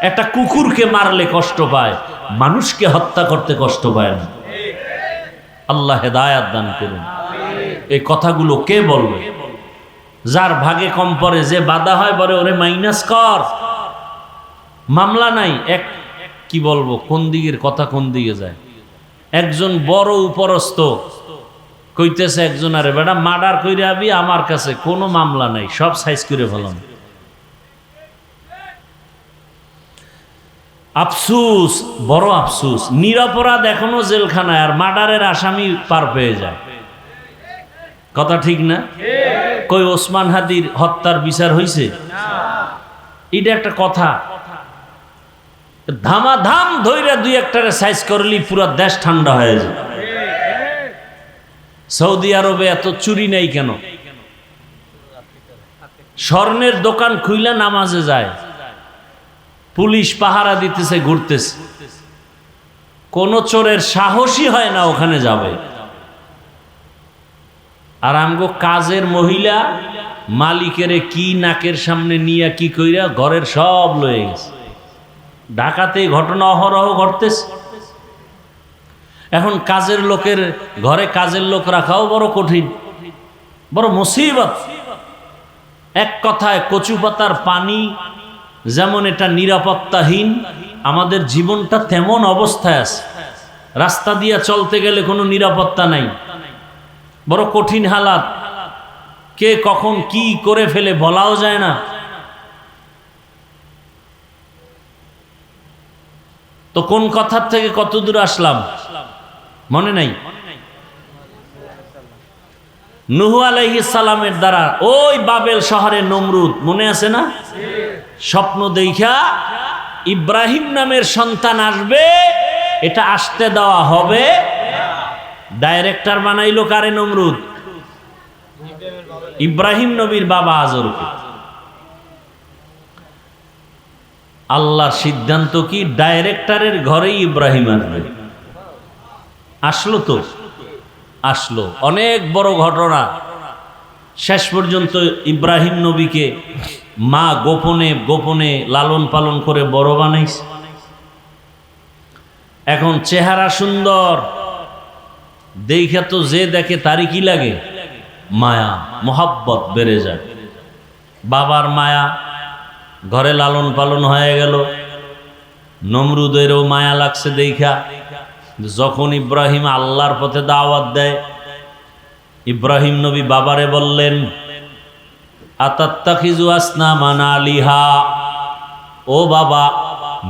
একটা কুকুরকে মারলে কষ্ট পায়, মানুষকে হত্যা করতে কষ্ট পায় না। আল্লাহ হেদায়াত দান করুন। এই কথাগুলো কে বলবে? যার ভাগে কম পড়ে, যে বাধা হয় বলে ওরে মাইনাস কর, মামলা নাই। এক কি বলবো, কোন দিকের কথা কোন দিকে যায়। একজন বড় উপরস্থ কইতেছে একজন, আরে বেটা মার্ডার কইরে আবি, আমার কাছে কোনো মামলা নাই, সব সাইজ করে ফেলাম। আফসুস, বড় আফসুস, নিরপরাধ এখনো জেলখানায়, আর মার্ডারের আসামি পার পেয়ে যায়। কথা ঠিক না? কই ওসমান হাদির হত্যার বিচার হইছে? এটা একটা কথা। ধামাধাম ধইরা দুই একটারে সাইজ করলি পুরো দেশ ঠান্ডা হয়ে যায়। সৌদি আরবে এত চুরি নেই কেন? স্বর্ণের দোকান খুইলা নামাজে যায়, পুলিশ পাহারা দিতেছে, ঘুরতেছে, কোন চোরের সাহসী হয় না ওখানে যাবে। আর আমগো কাজের মহিলা মালিকের কি নাকের সামনে নিয়ে কি কইরা ঘরের সব লয়ে গেছে। ঢাকাতে ঘটনা অহরহ ঘটতেছে। এখন কাজের লোকের ঘরে কাজের লোক রাখাও বড় কঠিন, বড় মুসিবত। এক কথায় কচু পাতার পানি যেমন এটা নিরাপত্তাহীন, আমাদের জীবনটা তেমন অবস্থায় আছে। রাস্তা দিয়ে চলতে গেলে কোনো নিরাপত্তা নাই, বড় কঠিন হালাত। কে কখন কি করে ফেলে বলাও যায় না। তো কোন কথার থেকে কত দূর আসলাম মনে নাই? নূহ আলাইহিস সালামের দ্বারা ওই বাবেল শহরে নমরুদ, মনে আছে না? স্বপ্ন দেখা ইব্রাহিম নামের সন্তান আসবে, এটা আসতে দেওয়া হবে। ডাইরেক্টর বানাইলো কারে? নমরুদ, ইব্রাহিম নবীর বাবা আজরকে। আল্লাহর সিদ্ধান্ত কি? ডাইরেক্টরের ঘরেই ইব্রাহিম আসবে। আসলো তো, আসলো। অনেক বড় ঘটনা। শেষ পর্যন্ত ইব্রাহিম নবীকে মা গোপনে গোপনে লালন পালন করে বড় বানাইছে। এখন চেহারা সুন্দর, দেখে তো যে দেখে তারই কি লাগে? মায়া, মোহাব্বত বেড়ে যায়। বাবার মায়া, ঘরে লালন পালন হয়ে গেল। নমরুদেরও মায়া লাগছে দেখা। যখন ইব্রাহিম আল্লাহর পথে দাওয়াত দেয়, ইব্রাহিম নবী বাবারে বললেন, আতাত্তাখিজু আসনামান আলিহা, ও বাবা,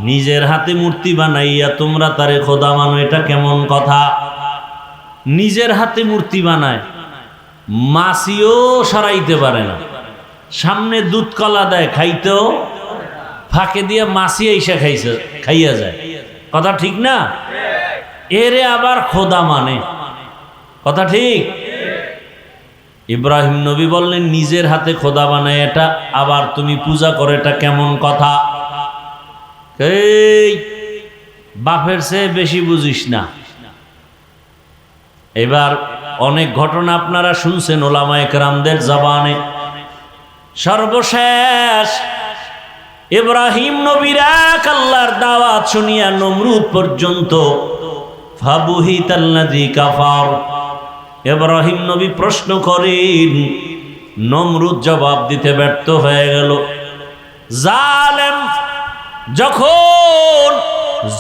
নিজের হাতে মূর্তি বানাইয়া তোমরা তারে খোদা মানো, এটা কেমন কথা? নিজের হাতে মূর্তি বানায়, মাছিও সরাইতে পারে না। সামনে দুধ কলা দেয়, খাইতেও ফাঁকে দিয়ে মাছি এসে খাইয়া যায়। কথা ঠিক না? এরে আবার খোদা মানে, কথা ঠিক? ইব্রাহিম নবী বললেন, নিজের হাতে খোদা বানায় এটা আবার তুমি পূজা করো, এটা কেমন কথা? এই বাপের চেয়ে বেশি বুঝিস না। এবার অনেক ঘটনা আপনারা শুনছেন ওলামায়ে কেরামদের জবানে। সর্বশেষ ইব্রাহিম নবীর এক আল্লাহর দাওয়াত শুনিয়া নমরুদ পর্যন্ত ফাবুহিতাল্লাযী কাফার। ইব্রাহিম নবী প্রশ্ন করেন, নমরুদ জবাব দিতে ব্যর্থ হয়ে গেল। জালেম যখন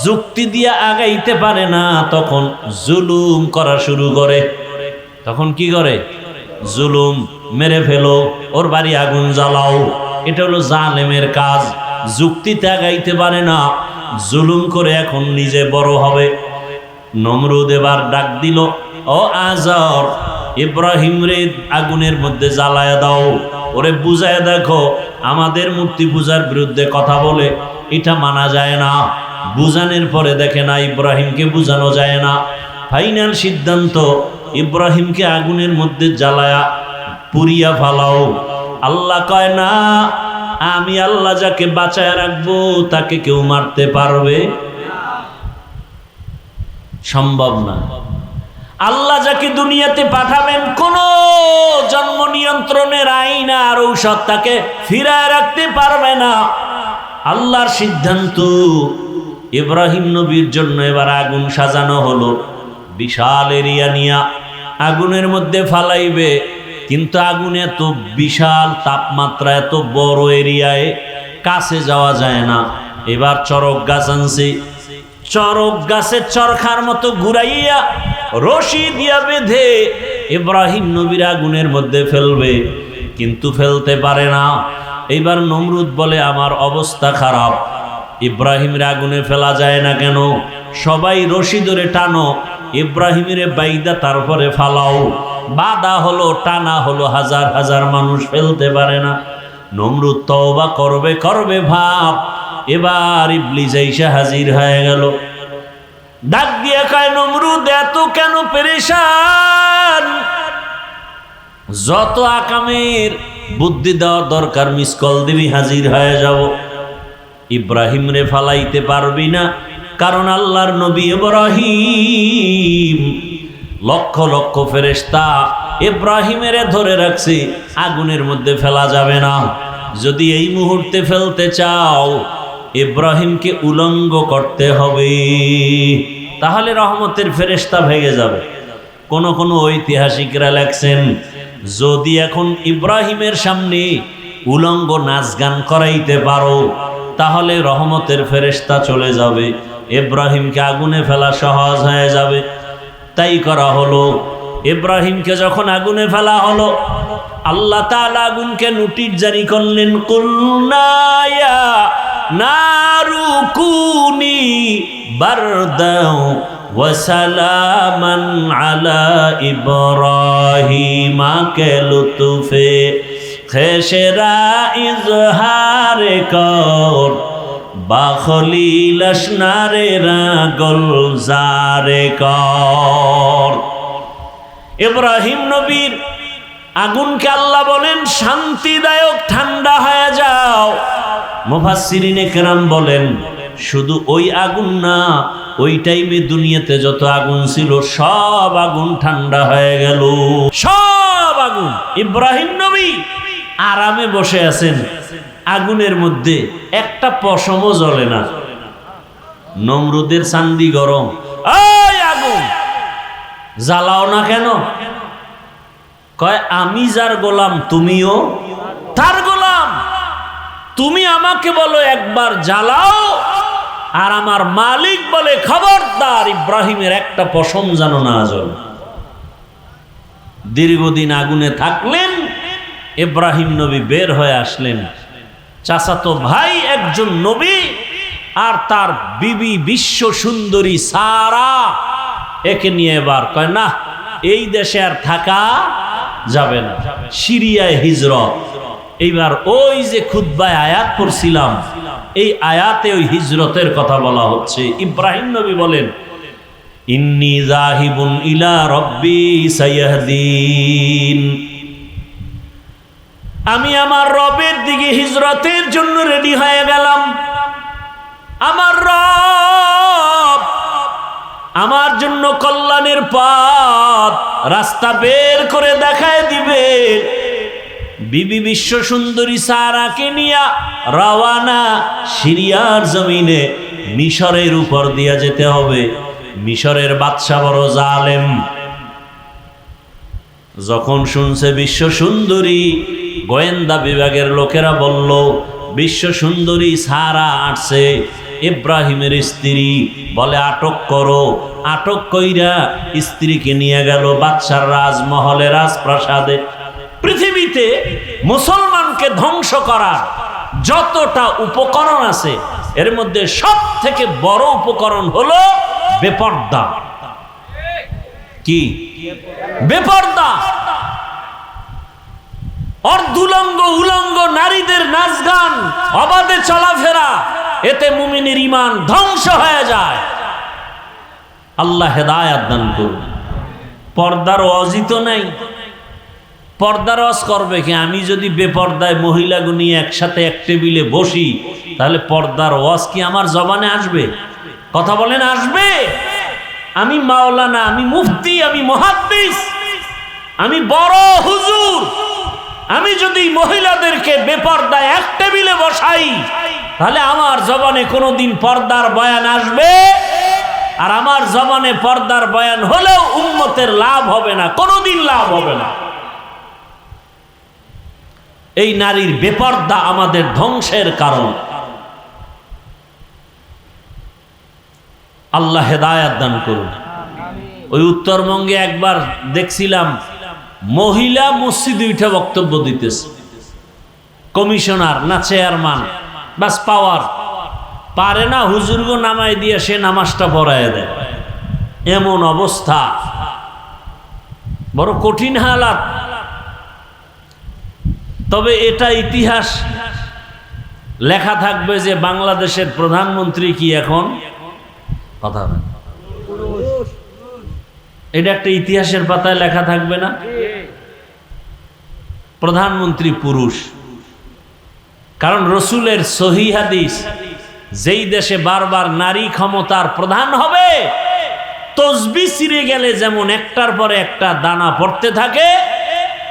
যুক্তি দিয়ে আগাইতে পারে না, তখন জুলুম করা শুরু করে। তখন কি করে? জুলুম। মেরে ফেলো, ওর বাড়ি আগুন জ্বালাও। এটা হলো জালেমের কাজ। যুক্তিতে আগাইতে পারে না, জুলুম করে এখন নিজে বড় হবে। নমরুদ এবার ডাক দিল, ও আজর, ইব্রাহিম রে আগুনের মধ্যে জ্বালায়া দাও, ওরে বুঝায় দেখো আমাদের মূর্তি পূজার বিরুদ্ধে কথা বলে, এটা মানা যায় না। বুঝানোর পরে দেখে না ইব্রাহিমকে বুঝানো যায় না। ফাইনাল সিদ্ধান্ত, ইব্রাহিমকে আগুনের মধ্যে জ্বালায়া পুড়িয়া ফালাও। আল্লাহ কয় না, আমি আল্লাহ যাকে বাঁচায় রাখবো তাকে কেউ মারতে পারবে? সম্ভব না। আল্লাহ যাকে দুনিয়াতে পাঠাবেন, কোন জন্ম নিয়ন্ত্রণের আইন আর ঔষধ তাকে ফিরায় রাখতে পারবে না। আল্লাহর সিদ্ধান্ত। ইব্রাহিম নবীর জন্য এবার আগুন সাজানো হলো। বিশাল এরিয়া নিয়া আগুনের মধ্যে ফালাইবে, কিন্তু আগুন এত বিশাল, তাপমাত্রা এত বড় এরিয়ায় কাছে যাওয়া যায় না। এবার চরক গাছ আনছে, চরক গাছের চরখার মতো ঘুরাইয়া রশি দিয়া বেঁধে ইব্রাহিম নবীর আগুনের মধ্যে ফেলবে, কিন্তু ফেলতে পারে না। এইবার নমরুদ বলে, আমার অবস্থা খারাপ, ইব্রাহিমের আগুনে ফেলা যায় না কেন? সবাই রশি ধরে টানো, ইব্রাহিমের বাইদা তারপরে ফালাও। বাধা হলো, টানা হলো, হাজার হাজার মানুষ ফেলতে পারে না। নমরুদ তওবা করবে করবে ভাব, এবার ইবলিস এসে হাজির হয়ে গেল। ডাক দিয়ে কয়, নমরুদ এত কেন পেরেশান? যত আকামের বুদ্ধি দেওয়া দরকার মিস কল দিবি, হাজির হয়ে যাব। ইব্রাহিম রে ফালাইতে পারবি না, কারণ আল্লাহর নবী ইব্রাহিম লক্ষ লক্ষ ফেরেশতা ইব্রাহিমের ধরে রাখছে, আগুনের মধ্যে ফেলা যাবে না। যদি এই মুহূর্তে ফেলতে চাও, ইব্রাহিমকে উলঙ্গ করতে হবে, তাহলে রহমতের ফেরেশতা ভেঙে যাবে। কোন কোন ঐতিহাসিকরা লেখছেন, যদি এখন ইব্রাহিমের সামনে উলঙ্গ নাচ গান করাইতে পারো, তাহলে রহমতের ফেরেশতা চলে যাবে, ইব্রাহিমকে আগুনে ফেলা সহজ হয়ে যাবে। তাই করা হলো। ইব্রাহিমকে যখন আগুনে ফেলা হলো, আল্লাহ তাআলা আগুনকে নোটিশ জারি করলেন, কুলনা ইয়া নারু কুনি বারদাও ওয়া সালামান আলা ইব্রাহিম কে লুতুফে খেশরা ইজহারে কর বাখলিল আসনারে রাগল জারে কর। ইব্রাহিম নবীর আগুনকে আল্লাহ বলেন শান্তিদায়ক, ঠান্ডা হয়ে যাও। মুফাসসিরিনে কেরাম বলেন, শুধু ওই আগুন না, ওই টাইমে দুনিয়াতে যত আগুন ছিল সব আগুন ঠান্ডা হয়ে গেল, সব আগুন। ইব্রাহিম নবী আরামে বসে আছেন, আগুনের মধ্যে একটা পশমও জ্বলে না। নমরুদের চান্দি গরম, ওই আগুন জ্বালাও না কেন? কয়, আমি যার গোলাম তুমিও তার গোলাম। তুমি আমাকে বলো একবার জ্বালাও, আর আমার মালিক বলে খবরদার ইব্রাহিমের একটা পশম যেন না জ্বলে। দীর্ঘদিন আগুনে থাকলেন, ইব্রাহিম নবী বের হয়ে আসলেন। চাচাতো ভাই একজন নবী, আর তার বিবি বিশ্ব সুন্দরী সারা, একে নিয়ে এবার কয়, না এই দেশে আর থাকা যাবে না, সিরিয়ায় হিজরত। এইবার ওই যে খুতবায় আয়াত পড়ছিলাম, এই আয়াতে ওই হিজরতের কথা বলা হচ্ছে। ইব্রাহিম নবী বলেন, ইন্নী যাহিবুন ইলা রব্বি সায়াহদিন, আমি আমার রবের দিকে হিজরতের জন্য রেডি হয়ে গেলাম। আমার রব আমার জন্য কল্যাণের পথ, রাস্তা বের করে দেখায় দিবে। বিবি বিশ্ব সুন্দরী সারাকে নিয়া রওয়ানা, সিরিয়ার জমিনে মিশরের উপর দিয়া যেতে হবে। মিশরের বাদশা বড় জালেম। যখন শুনছে বিশ্ব সুন্দরী, গোয়েন্দা বিভাগের লোকেরা বলল, বিশ্ব সুন্দরী সারা আসছে, ইব্রাহিমের স্ত্রী, বলে আটক করো। আটক কইরা স্ত্রীকে নিয়ে গেল বাদশার রাজমহলে, রাজপ্রাসাদে। পৃথিবী পৃথিবীতে মুসলমানকে ধ্বংস করার যতটা উপকরণ আছে এর মধ্যে সব থেকে বড় উপকরণ হলো বেপর্দা। কি বেপর্দা? অর্ধুলঙ্গ উলঙ্গ নারীদের নাচ গান, অবাধে চলাফেরা, এতে মুমিনের ঈমান ধ্বংস হয়ে যায়। আল্লাহ হেদায়েত দান করুন। পর্দার ওয়াজই তো নাই। পর্দার ওয়াজ করবে কি? আমি যদি বেপর্দায় মহিলাগুলো নিয়ে একসাথে এক টেবিলে বসি, তাহলে পর্দার ওয়াজ কি আমার জবানে আসবে? কথা বলেন, আসবে? আমি মাওলানা, আমি মুফতি, আমি মুহাদ্দিস, আমি বড় হুজুর, আমি যদি মহিলাদেরকে বেপর্দায় এক টেবিলে বসাই, তাহলে আমার জবানে কোনোদিন পর্দার বয়ান আসবে? আর আমার জবানে পর্দার বয়ান হলেও উম্মতের লাভ হবে না, কোনোদিন লাভ হবে না। এই নারীর বেপর্দা আমাদের ধ্বংসের কারণ। আল্লাহ হেদায়েত দান করুন। ওই উত্তরবঙ্গে একবার দেখছিলাম মহিলা মসজিদে উঠে বক্তব্য দিতেছে, কমিশনার না চেয়ারম্যান, বাস পাওয়ার পারে না, হুজুরগো নামাই দিয়ে সে নামাজটা পড়ায় দেয়। এমন অবস্থা, বড় কঠিন হালাত। তবে এটা ইতিহাস লেখা থাকবে যে বাংলাদেশের প্রধানমন্ত্রী কি এখন কথা বলেন, এটা একটা ইতিহাসের পাতায় লেখা থাকবে না? প্রধানমন্ত্রী পুরুষ। কারণ রসুলের সহিহ হাদিস, যেই দেশে বারবার নারী ক্ষমতার প্রধান হবে, তসবিহ ছিঁড়ে গেলে যেমন একটার পরে একটা দানা পড়তে থাকে,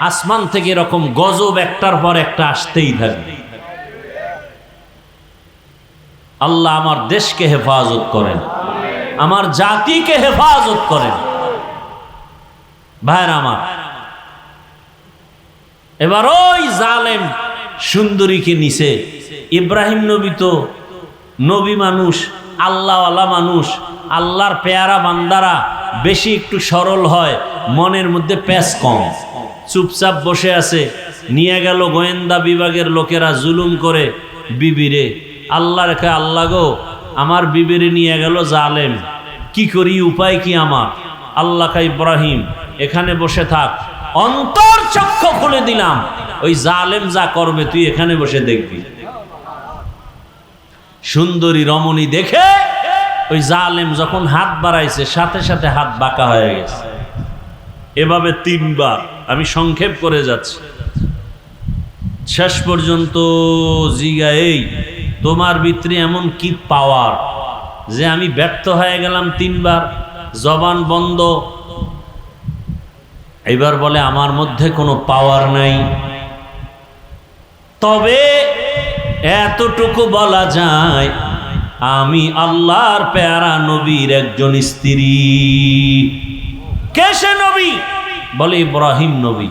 আসমান থেকে এরকম গজব একটার পর একটা আসতেই থাকবে। আল্লাহ আমার দেশকে হেফাজত করেন, আমার জাতিকে হেফাজত করেন। ভাইরা আমার, এবার ওই জালেম সুন্দরীকে নিছে। ইব্রাহিম নবী তো নবী মানুষ, আল্লাহওয়ালা মানুষ, আল্লাহর পেয়ারা বান্দারা বেশি একটু সরল হয়, মনের মধ্যে প্যাঁচ কম, চুপচাপ বসে আছে। নিয়ে গেল গোয়েন্দা বিভাগের লোকেরা জুলুম করে বিবিরে। আল্লাহ রেখে, আল্লাহ গো আমার বিবিরে নিয়ে গেল জালেম, কি করি, উপায় কি আমার? আল্লাহ কা ইব্রাহিম এখানে বসে থাক, অন্তর চক্ষু খুলে দিলাম, ওই জালেম যা করবে তুই এখানে বসে দেখবি। সুন্দরী রমণী দেখে ওই জালেম যখন হাত বাড়াইছে, সাথে সাথে হাত বাঁকা হয়ে গেছে। এভাবে 3 বার, আমি সংক্ষেপ করে যাচ্ছি। শেষ পর্যন্ত জিগা, এই তোমার ভিতরে এমন কি পাওয়ার যে আমি ব্যর্থ হয়ে গেলাম 3 বার, জবান বন্ধ। এবার বলে আমার মধ্যে কোনো পাওয়ার নাই, তবে এতটুকু বলা যায় আমি আল্লাহর পেয়ারা নবীর একজন স্ত্রী। কে সে নবী? বলে ইব্রাহিম নবী।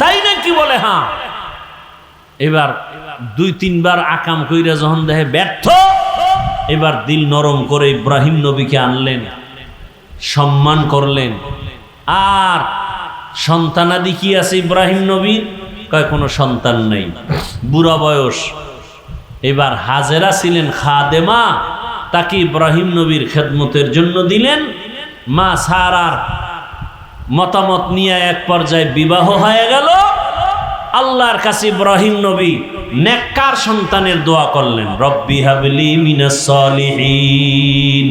তাই নাকি? বলে হ্যাঁ। এবার 2-3 বার আকাম কইরা যখন দেখে ব্যর্থ, এবার দিল নরম করে ইব্রাহিম নবীকে আনলেন, সম্মান করলেন। আর সন্তানাদি কি আছে ইব্রাহিম নবীর? কয় কোনো সন্তান নেই, বুড়া বয়স। এবার হাজেরা ছিলেন খাদেমা, তাকে ইব্রাহিম নবীর খেদমতের জন্য দিলেন। মা সারার মতামত নিয়ে এক পর্যায়ে বিবাহ হয়ে গেল। আল্লাহর কাছে ইব্রাহিম নবী নেককার সন্তানের দোয়া করলেন, রব্বি হাবলি মিনাস সলিহিন।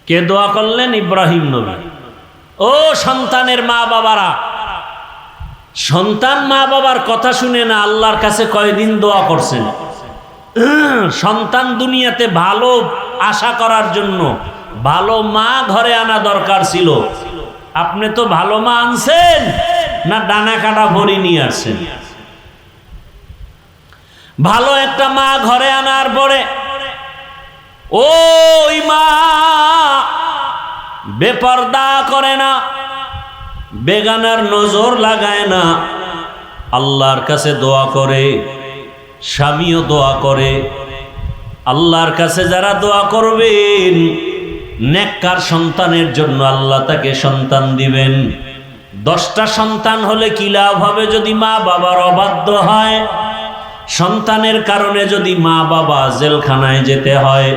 কে দোয়া করলেন? ইব্রাহিম নবী। ও সন্তানের মা বাবারা, সন্তান মা বাবার কথা শুনে না আল্লাহর কাছে কয়দিন দোয়া করছেন? সন্তান দুনিয়াতে ভালো আশা করার জন্য ভালো মা ঘরে আনা দরকার ছিল। আপনি তো ভালো মা আনছেন না ডানা কাটা ভরি নিয়ে আসছেন? ভালো একটা মা ঘরে আনার পরে ওই মা বেপর্দা করে না, বেগানার নজর লাগায় না, আল্লাহর কাছে দোয়া করে, স্বামীও দোয়া করে। আল্লাহর কাছে যারা দোয়া করবেন নেককার সন্তানের জন্য আল্লাহ তাকে সন্তান দিবেন। 10টা সন্তান হলে কি লাভ হবে যদি মা বাবার অবাধ্য হয়? সন্তানের কারণে যদি মা বাবা জেলখানায় যেতে হয়,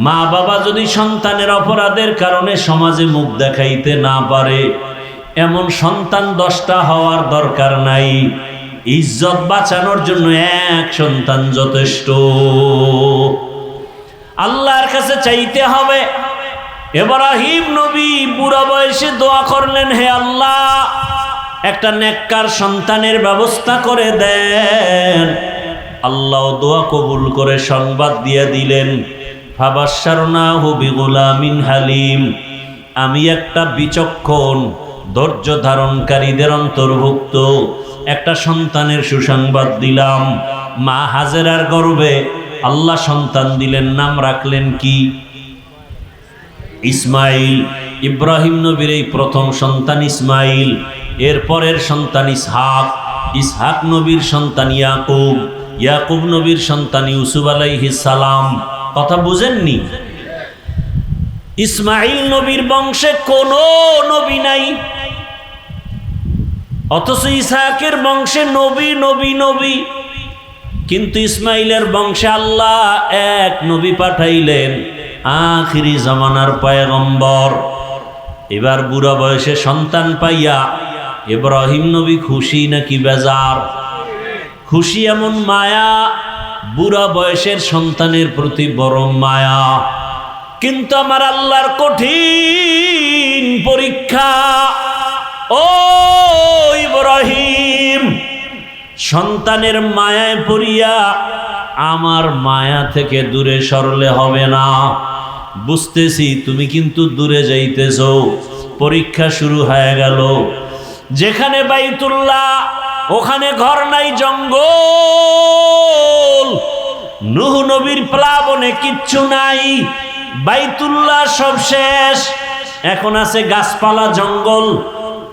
মা বাবা যদি সন্তানের অপরাধের কারণে সমাজে মুখ দেখাইতে না পারে, এমন সন্তান 10টা হওয়ার দরকার নাই। ইজ্জত বাঁচানোর জন্য এক সন্তান যথেষ্ট। আল্লাহর কাছে চাইতে হবে। ইব্রাহিম নবী বুড়া বয়সে দোয়া করলেন, হে আল্লাহ, একটা নেককার সন্তানের ব্যবস্থা করে দেন। আল্লাহ দোয়া কবুল করে সংবাদ দিয়ে দিলেন, ফাবাশশারনাহু বিগুলামিন হালিম। আমি একটা বিচক্ষণ ধৈর্য ধারণকারীদের অন্তর্ভুক্ত একটা সন্তানের সুসংবাদ দিলাম। মা হাজেরার গর্ভে আল্লাহ সন্তান দিলেন, নাম রাখলেন কি? ইসমাইল। ইব্রাহিম নবীর এই প্রথম সন্তান ইসমাইল, এরপরের সন্তান ইসহাক, ইসহাক নবীর সন্তান ইয়াকুব, ইয়াকুব নবীর সন্তান ইউসুফ আলাইহিস সালাম। কথা বুঝেননি? ইসমাইল নবীর বংশে কোনো নবী নাই, অথচ ইসহাকের বংশে নবী নবী নবী। কিন্তু ইসমাইলের বংশে আল্লাহ এক নবী পাঠাইলেন, আখিরি জামানার পয়গম্বর। এবার বুড়া বয়সে সন্তান পাইয়া ইব্রাহিম নবী খুশি নাকি বেজার? খুশি। এমন মায়া, বুড়া বয়সের সন্তানের প্রতি বড় মায়া। কিন্তু আমার আল্লাহর কঠিন পরীক্ষা। ও ইব্রাহিম, সন্তানের মায়ায় পড়িয়া আমার মায়া থেকে দূরে সরলে হবে না। বুঝতেছি তুমি কিন্তু দূরে যাইতেছ। পরীক্ষা শুরু হয়ে গেল। যেখানে বাইতুল্লাহ ওখানে ঘর নাই, জঙ্গল। নূহ নবীর প্লাবনে কিচ্ছু নাই, বাইতুল্লাহ সব শেষ। এখন আছে গাছপালা, জঙ্গল,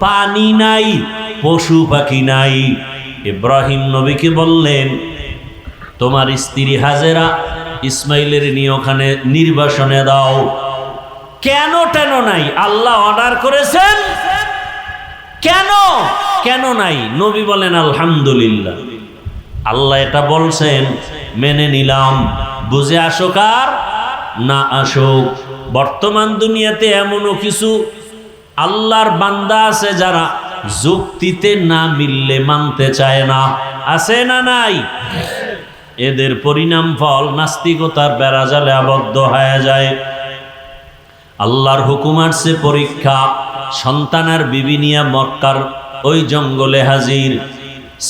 পানি নাই, পশু পাখি নাই। ইব্রাহিম নবীকে বললেন, তোমার স্ত্রী হাজেরা ইসমাইলের নিয়ে ওখানে নির্বাসনে দাও। কেন টেন নাই? আল্লাহ অর্ডার করেছেন। কেন কেন নাই? নবী বলেন আলহামদুলিল্লাহ, আল্লাহ এটা বলছেন, মেনে নিলাম। বুঝে আসুক আর না আসুক, বর্তমান দুনিয়াতে এমনও কিছু আল্লাহর বান্দা আছে যারা যুক্তিতে না মিললে মানতে চায় না। আছে না নাই? এদের পরিণাম ফল নাস্তিকতার বেড়াজালে আবদ্ধ হয়ে যায়। আল্লাহর হুকুম আসছে পরীক্ষা। সন্তানের বিবি নিয়া মক্কার ওই জঙ্গলে হাজির।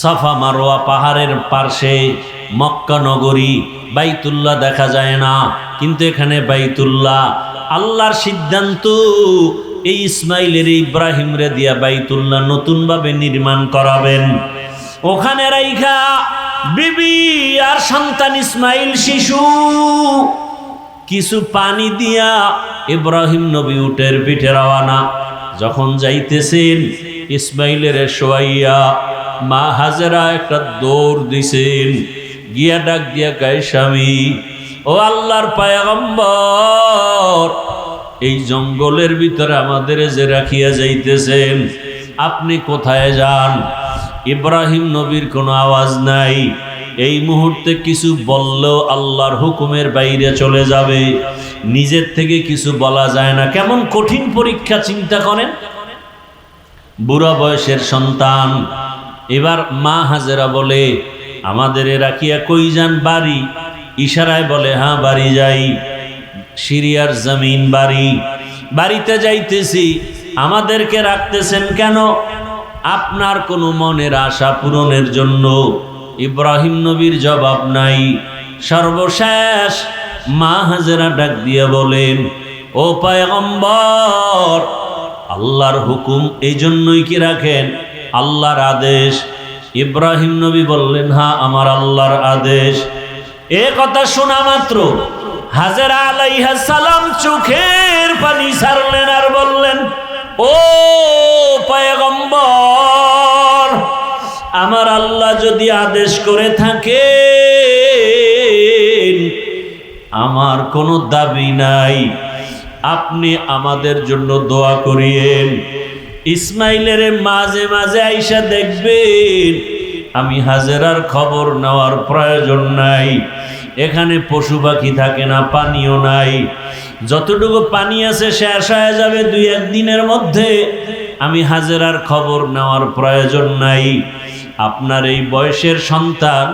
সাফা মারোয়া পাহাড়ের পার্শ্বে মক্কা নগরী, বাইতুল্লাহ দেখা যায় না, কিন্তু এখানে বাইতুল্লাহ। আল্লাহর সিদ্ধান্ত, এই ইসমাইলের ইব্রাহিম রে দিয়া বাইতুল্লাহ নতুনভাবে নির্মাণ করাবেন। ওখানে রাইখা বিবি আর সন্তান ইসমাইল শিশু কিছু পানি দিয়া ইব্রাহিম নবী উটের পিঠে রওয়ানা। যখন যাইতেছেন, ইসমাইলের শোয়াইয়া মা হাজেরা একটা দৌড় দিছেন, গিয়া ডাক দিয়া গায়ে, স্বামী, ও আল্লাহর পয়গম্বর, এই জঙ্গলের ভিতরে আমাদের যে রাখিয়া যাইতেছেন, আপনি কোথায় যান? ইব্রাহিম নবীর কোনো আওয়াজ নাই। এই মুহূর্তে কিছু বললেও আল্লাহর হুকুমের বাইরে চলে যাবে। নিজের থেকে কিছু বলা যায় না। কেমন কঠিন পরীক্ষা চিন্তা করেন। বুড়া বয়সের সন্তান। এবার মা হাজেরা বলে, আমাদের রাখিয়া কই যান? বাড়ি। ইশারায় বলে, হ্যাঁ বাড়ি যাই, সিরিয়ার জমিন বাড়ি। বাড়িতে যাইতেছি। আমাদেরকে রাখতেছেন কেন? আপনার কোনো মনের আশা পূরণের জন্য। ইব্রাহিম নবীর জবাব নাই। সর্বশেষ মা হাজেরা ডাক দিয়া বলেন, ও পয়গম্বর, আল্লাহর হুকুম এই জন্যই কি রাখেন? আল্লাহর আদেশ। ইব্রাহিম নবী বললেন, হ্যাঁ আমার আল্লাহর আদেশ। এ কথা শোনা মাত্র হাজেরা আলাইহিস সালাম চোখের পানি ছাড়লেন আর বললেন, ও পয়গম্বর, আমার আল্লাহ যদি আদেশ করে থাকে, আমার কোনো দাবি নাই, আপনি আমাদের জন্য দোয়া করিয়েন। ইসমাইলের মাঝে মাঝে আইসা দেখবেন আমি হাজেরার খবর নেওয়ার প্রয়োজন নাই। এখানে পশু পাখি থাকে না, পানিও নাই, যতটুকু পানি আছে শেষ হয়ে যাবে 2-1 দিনের মধ্যে। আমি হাজেরার খবর নেওয়ার প্রয়োজন নাই। আপনার এই বয়সের সন্তান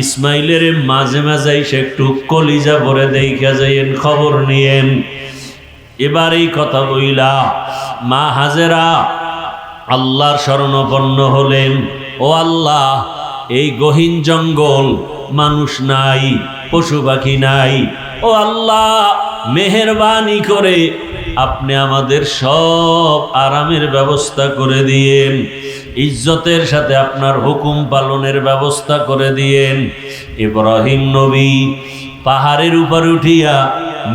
ইসমাইলের মাঝে মাঝে এসে একটু কলিজা ভরে দেখা যাইয়েন, খবর নিয়েন। এবার এই কথা বইলা মা হাজেরা আল্লাহর শরণাপন্ন হলেন। ও আল্লাহ, এই গহীন জঙ্গল, মানুষ নাই, পশু পাখি নাই। ও আল্লাহ, মেহেরবানি করে আপনি আমাদের সব আরামের ব্যবস্থা করে দিয়েন, ইজ্জতের সাথে আপনার হুকুম পালনের ব্যবস্থা করে দিয়েন। ইব্রাহিম নবী পাহাড়ের উপর উঠিয়া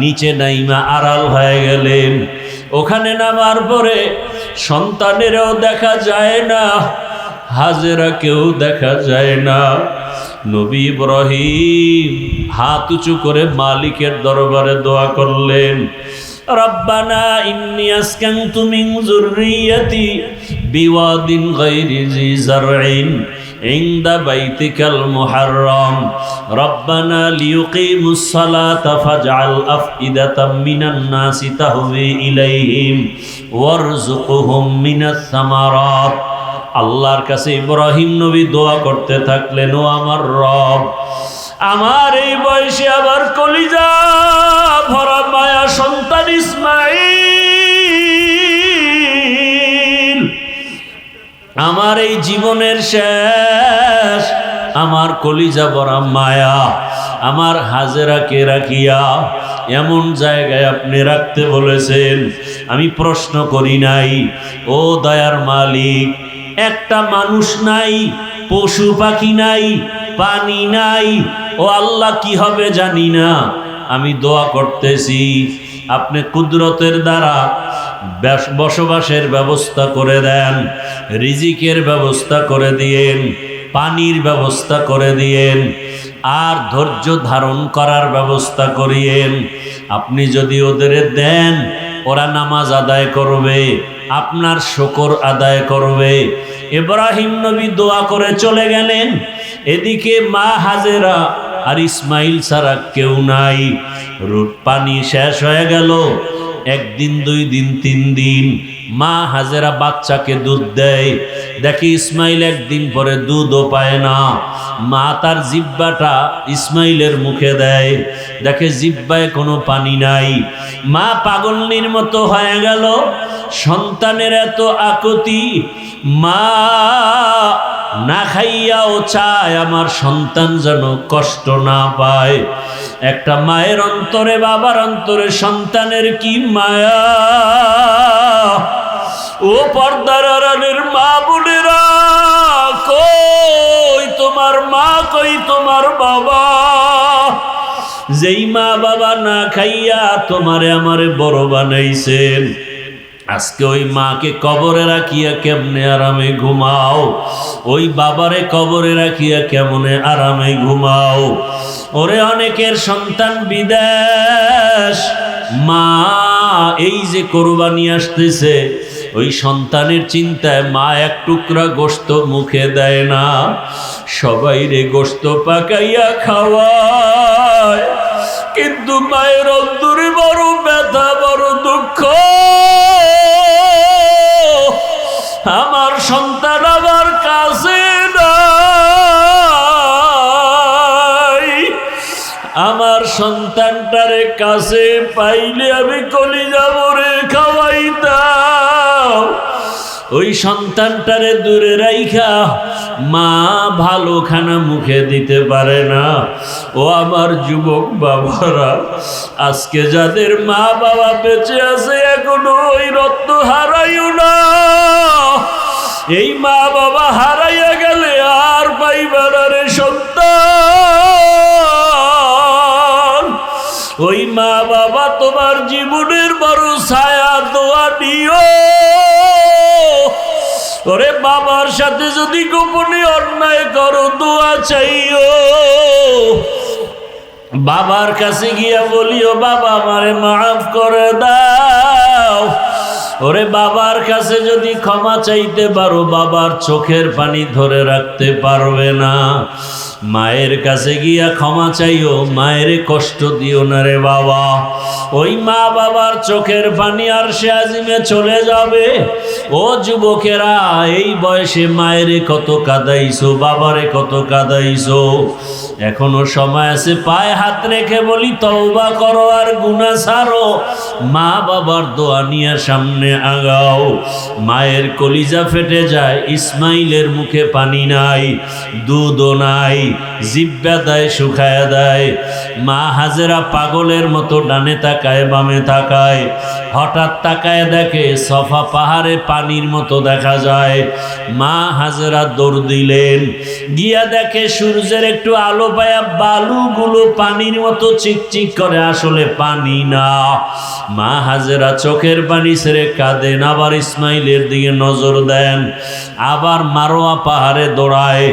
নিচে নাইমা আড়াল হয়ে গেলেন। ওখানে নামার পরে সন্তানেরও দেখা যায় না, হাজেরাকেও দেখা যায় না। নবী ইব্রাহিম হাত উঁচু করে মালিকের দরবারে দোয়া করলেন, রব্বানা ইন্নী আসকানতু মিন যুররিয়্যাতি বিওয়াদিন গায়রি জি যারইন ইনদা বাইতিকাল মুহাররম রব্বানা লিয়ুকিমুস সালাতা ফাজআল আফইদাতাম মিনান নাসি তাহওয়ি ইলাইহিম ওয়ারযুকহুম মিনাস সামারাত। আল্লাহর কাছে ইব্রাহিম নবী দোয়া করতে থাকলেন, ও আমার রব, আমার এই বয়সে আবার কলিজা ভরা মায়া সন্তান ইসমাইল, আমার এই জীবনের শেষ, আমার কলিজা ভরা মায়া, আমার হাজেরাকে রাখিয়া এমন জায়গায় আপনি রাখতে বলেছেন। আমি প্রশ্ন করি নাই, ও দয়ার মালিক, একটা মানুষ নাই, পশু পাখি নাই, পানি নাই, ও আল্লাহ কি হবে জানি না। আমি দোয়া করতেছি আপনি কুদরতের দ্বারা বসবাসের ব্যবস্থা করে দেন, রিজিকের ব্যবস্থা করে দিয়েন, পানির ব্যবস্থা করে দিয়েন, আর ধৈর্য ধারণ করার ব্যবস্থা করিয়েন। আপনি যদি ওদের দেন, ওরা নামাজ আদায় করবে, আপনার শুকর আদায় করবে। ইব্রাহিম নবী দোয়া করে চলে গেলেন। এদিকে মা হাজেরা আর ইসমাইল ছাড়া কেউ নাই। পানি শেষ হয়ে গেল। 1 দিন 2 দিন 3 দিন মা হাজেরা বাচ্চাকে দুধ দেয়। দেখি ইসমাইল 1 দিন পরে দুধও পায় না। মা তার জিহ্বাটা ইসমাইলের মুখে দেয়, দেখে জিহ্বায় কোনো পানি নাই। মা পাগলনির মতো হয়ে গেল, সন্তানের এত আকুতি। মা না খাইয়াও চায় আমার সন্তান যেন কষ্ট না পায়। একটা মায়ের অন্তরে, বাবার অন্তরে সন্তানের কি মায়া। ও পর্দার আড়ালের মা বোনেরা, কই তোমার মা, কই তোমার বাবা? যেই মা বাবা না খাইয়া তোমারে আমারে বড় বানাইছেন, আজকে ওই মাকে কবরে রাখিয়া কেমনে আরামে ঘুমাও, ওই বাবারে কবরে রাখিয়া কেমনে আরামে ঘুমাও। ওরে অনেকের সন্তান বিদেশ, মা এই যে কোরবানি আসতেছে, ওই সন্তানের চিন্তায় মা 1 টুকরা গোশত মুখে দেয় না, সবাই রে গোশত পাকাইয়া খাওয়ায়। কিন্তু মায়ের অন্তরে বড় ব্যথা, বড় দুঃখ, আমার সন্তান আমার কাছে নাই। আমার সন্তানটারে কাছে পাইলে আমি কলিজা ভরে খাওয়াইতাম। ওই সন্তানটারে দূরে রাইখা মা ভালো খানা মুখে দিতে পারে না। ও আমার যুবক বাবারা, আজকে যাদের মা বাবা বেঁচে আছে, এখনো ওই রত্ন হারাইও না। এই মা বাবা হারাইয়া গেলে আর পাইবার রে সন্তান। ওই মা বাবা তোমার জীবনের বড় ছায়া, দোয়া নিও। ওরে বাবার সাথে যদি গোপনে অন্যায় করো, দোয়া চাইও। বাবার কাছে গিয়া বলিও, বাবা আমারে মাফ করে দাও। ওরে বাবার কাছে যদি ক্ষমা চাইতে পারো, বাবার চোখের পানি ধরে রাখতে পারবে না। মায়ের কাছে গিয়া ক্ষমা চাইও, মায়ের কষ্ট দিও না রে বাবা। ওই মা বাবার চোখের পানি আরশে আজিমে চলে যাবে। ও যুবকেরা, এই বয়সে মায়ের কত কাঁদাইছো, বাবারে কত কাঁদাইছো, এখনো সময় আছে। পায়ে হাত রেখে বলি তওবা করো আর গুনাহ ছাড়ো। মা বাবার দোয়া নিয়ে সামনে আগাও। মায়ের কলিজা ফেটে যায়, ইসমাইলের মুখে পানি নাই, দুধও নাই, জিব্বা দেয় শুকায় দেয়। মা হাজেরা পাগলের মতো ডানে তাকায় বামে তাকায়, হঠাৎ তাকায় দেখে সফা পাহাড়ে পানির মতো দেখা যায়। মা হাজেরা দৌড় দিলেন, গিয়া দেখে সূর্যের একটু আলো পায়া বালুগুলো পানির মতো চিকচিক করে, আসলে পানি না। মা হাজেরা চোখের পানি ছেড়ে কাঁদেন, আবার ইসমাইলের দিকে নজর দেন, আবার মারোয়া পাহাড়ে দৌড়ায়।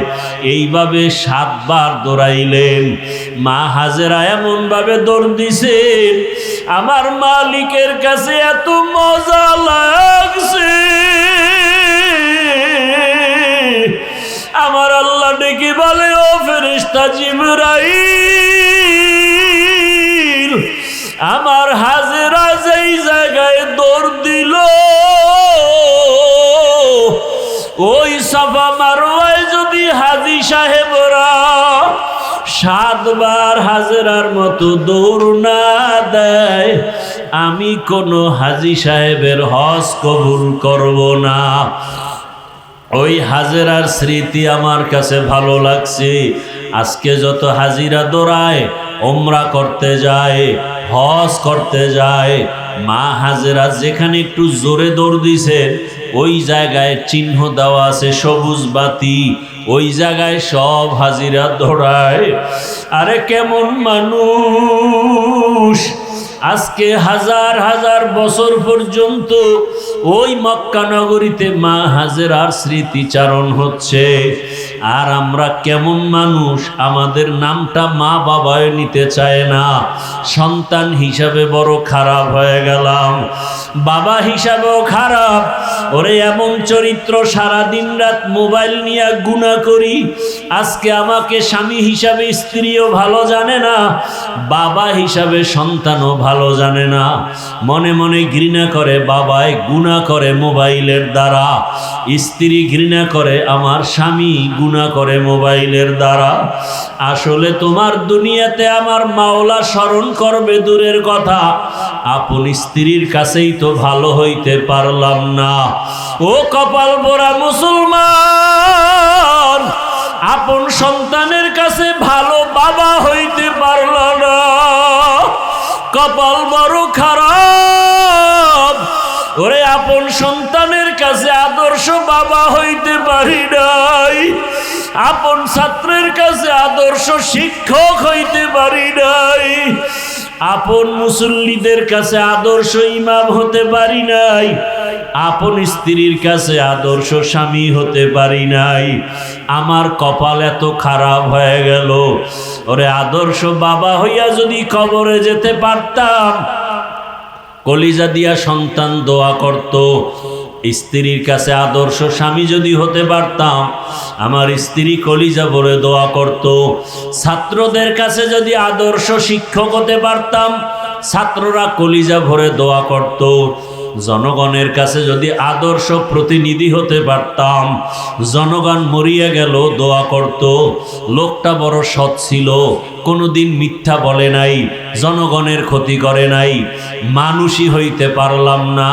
এইভাবে 7 বার দৌড়াইলেন। মা হাজেরা এমন ভাবে দৌড় দিছেন, আমার মালিকের কাছে এত মজা লাগছে। আমার আল্লাহ ডেকে বলে, ও ফেরেশতা জিবরাইল, আমার হাজেরা যেই জায়গায় দৌড় দিল, ওই সাফা মারওয়ায় যদি হাজী সাহেবরা 7 বার হাজেরার মতো দৌড় না দেয়, আমি কোনো হাজী সাহেবের হজ কবুল করব না। ওই হাজেরার স্মৃতি আমার কাছে ভালো লাগছে। আজকে যত হাজিরা দৌড়ায়, ওমরা করতে যায়, হজ করতে যায়, মা হাজেরা যেখানে একটু জোরে দৌড় দিছে, ওই জায়গায় চিহ্ন দেওয়া আছে সবুজ বাতি, ওই জায়গায় সব হাজিরা দৌড়ায়। আরে কেমন মানুষ! আজকে হাজার হাজার বছর পর্যন্ত ওই মক্কা নগরীতে মা হাজেরার স্মৃতিচারণ হচ্ছে। আর আমরা কেমন মানুষ, আমাদের নামটা মা বাবায় নিতে চায় না। সন্তান হিসাবে বড় খারাপ হয়ে গেলাম, বাবা হিসাবেও খারাপ। ওরে এমন চরিত্র, সারা দিন রাত মোবাইল নিয়ে গুনাহ করি। আজকে আমাকে স্বামী হিসাবে স্ত্রীও ভালো জানে না, বাবা হিসাবে সন্তানও ভালো জানে না। মনে মনে ঘৃণা করে বাবায়, গুনাহ করে মোবাইলের দ্বারা। স্ত্রী ঘৃণা করে আমার স্বামী, গুনাহ করে মোবাইলের দ্বারা। আসলে তোমার দুনিয়াতে আমার মাওলা স্মরণ করবে দূরের কথা, আপন স্ত্রীর কাছেই তো ভালো হইতে পারলাম না। ও কপাল পোড়া মুসলমান, আপন সন্তানের কাছে ভালো বাবা হইতে পারল না, কপাল বড় খারাপ। ওরে আপন সন্তানের কাছে আদর্শ বাবা হইতে পারি নাই, আপন ছাত্রের কাছে আদর্শ শিক্ষক হইতে পারি নাই, আপন মুসল্লিদের কাছে আদর্শ ইমাম হতে পারি নাই, আপন স্ত্রীর কাছে আদর্শ স্বামী হতে পারি নাই। আমার কপাল এত খারাপ হয়ে গেল। ওরে আদর্শ বাবা হইয়া যদি কবরে যেতে পারতাম, কলিজা দিয়া সন্তান দোয়া করত। স্ত্রীর কাছে আদর্শ স্বামী যদি হতে পারতাম, আমার স্ত্রী কলিজা ভরে দোয়া করত। ছাত্রদের কাছে যদি আদর্শ শিক্ষক হতে পারতাম, ছাত্ররা কলিজা ভরে দোয়া করত। জনগণের কাছে যদি আদর্শ প্রতিনিধি হতে পারতাম, জনগণ মরিয়া গেল দোয়া করত। লোকটা বড় সৎ ছিল, কোনোদিন মিথ্যা বলে নাই, জনগণের ক্ষতি করে নাই। মানুষই হইতে পারলাম না।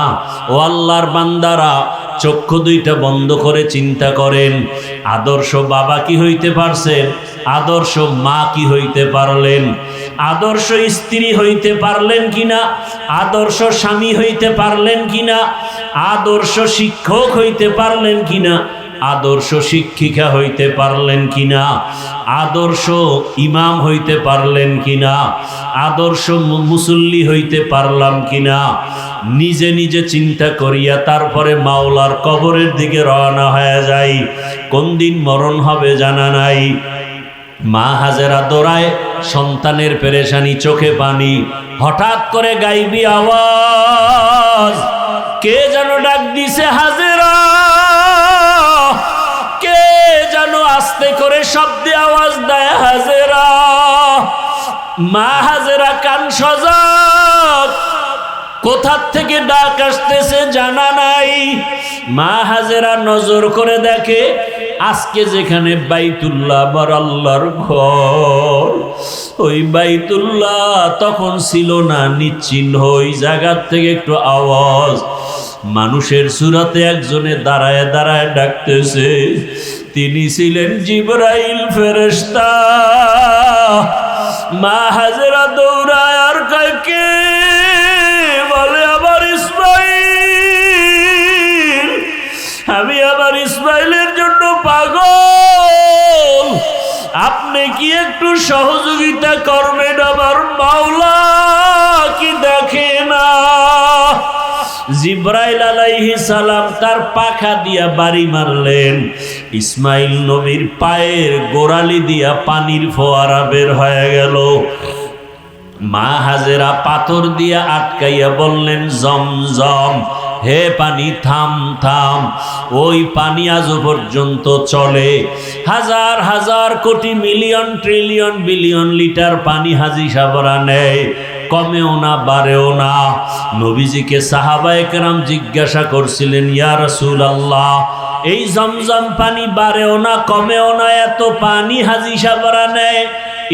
ও আল্লাহর বান্দারা, চক্ষু দুইটা বন্ধ করে চিন্তা করেন, আদর্শ বাবা কি হইতে পারছেন? আদর্শ মা কি হইতে পারলেন? আদর্শ স্ত্রী হইতে পারলেন কিনা? আদর্শ স্বামী হইতে পারলেন কিনা? আদর্শ শিক্ষক হইতে পারলেন কিনা? আদর্শ শিক্ষিকা হইতে পারলেন কিনা? আদর্শ ইমাম হইতে পারলেন কিনা? আদর্শ মুসল্লি হইতে পারলাম কিনা? নিজে নিজে চিন্তা করিয়া তারপরে মাওলার কবরের দিকে রওনা হয়ে যাই। কোন দিন মরণ হবে জানা নাই। মা হাজেরা দৌড়ায়, সন্তানের পেরেশানি, চোখে পানি। হঠাৎ করে গাইবি আওয়াজ, কে যেন ডাক দিছে হাজেরা, কে যেন আস্তে করে শব্দে আওয়াজ দেয় হাজেরা। মা হাজেরা কান সজাগ, কোথার থেকে ডাক আসতেছে জানা নাই। মা হাজেরা নজর করে দেখে আজকে যেখানে বাইতুল্লাহ আবার আল্লাহর ঘর, ওই বাইতুল্লাহ তখন ছিল না, নিশ্চিহ্ন। ওই জায়গার থেকে একটু আওয়াজ, মানুষের সুরাতে একজনে দাঁড়ায় দাঁড়ায় ডাকতেছে। তিনি ছিলেন জিবরাইল ফেরেশতা। মা হাজেরা দৌড়ায় আর কয় কে? বলে আবার ইসমাইল। আমি আবার ইসমাইলের জন্য পাগল, আপনি কি একটু সহযোগিতা করবেন? আমার মাওলা কি দেখে না? জিবরাইল আলাইহিস সালাম তার পাখা দিয়া বাড়ি মারলেন। ইসমাইল নবীর পায়ের গোড়ালি দিয়া পানির ফোয়ারা বের হয়ে গেল। মা হাজেরা পাথর দিয়া আটকাইয়া বললেন জমজম, হে পানি থাম থাম। ওই পানি আজও পর্যন্ত চলে। হাজার হাজার কোটি মিলিয়ন ট্রিলিয়ন বিলিয়ন লিটার পানি হাজি সাবরা নেয়, কমেও না বাড়েও না। নবীজিকে সাহাবায়ে কেরাম জিজ্ঞাসা করছিলেন, ইয়া রাসূলুল্লাহ, এই জমজম পানি বাড়েও না কমেও না, এত পানি হাজি সাবরা নেয়,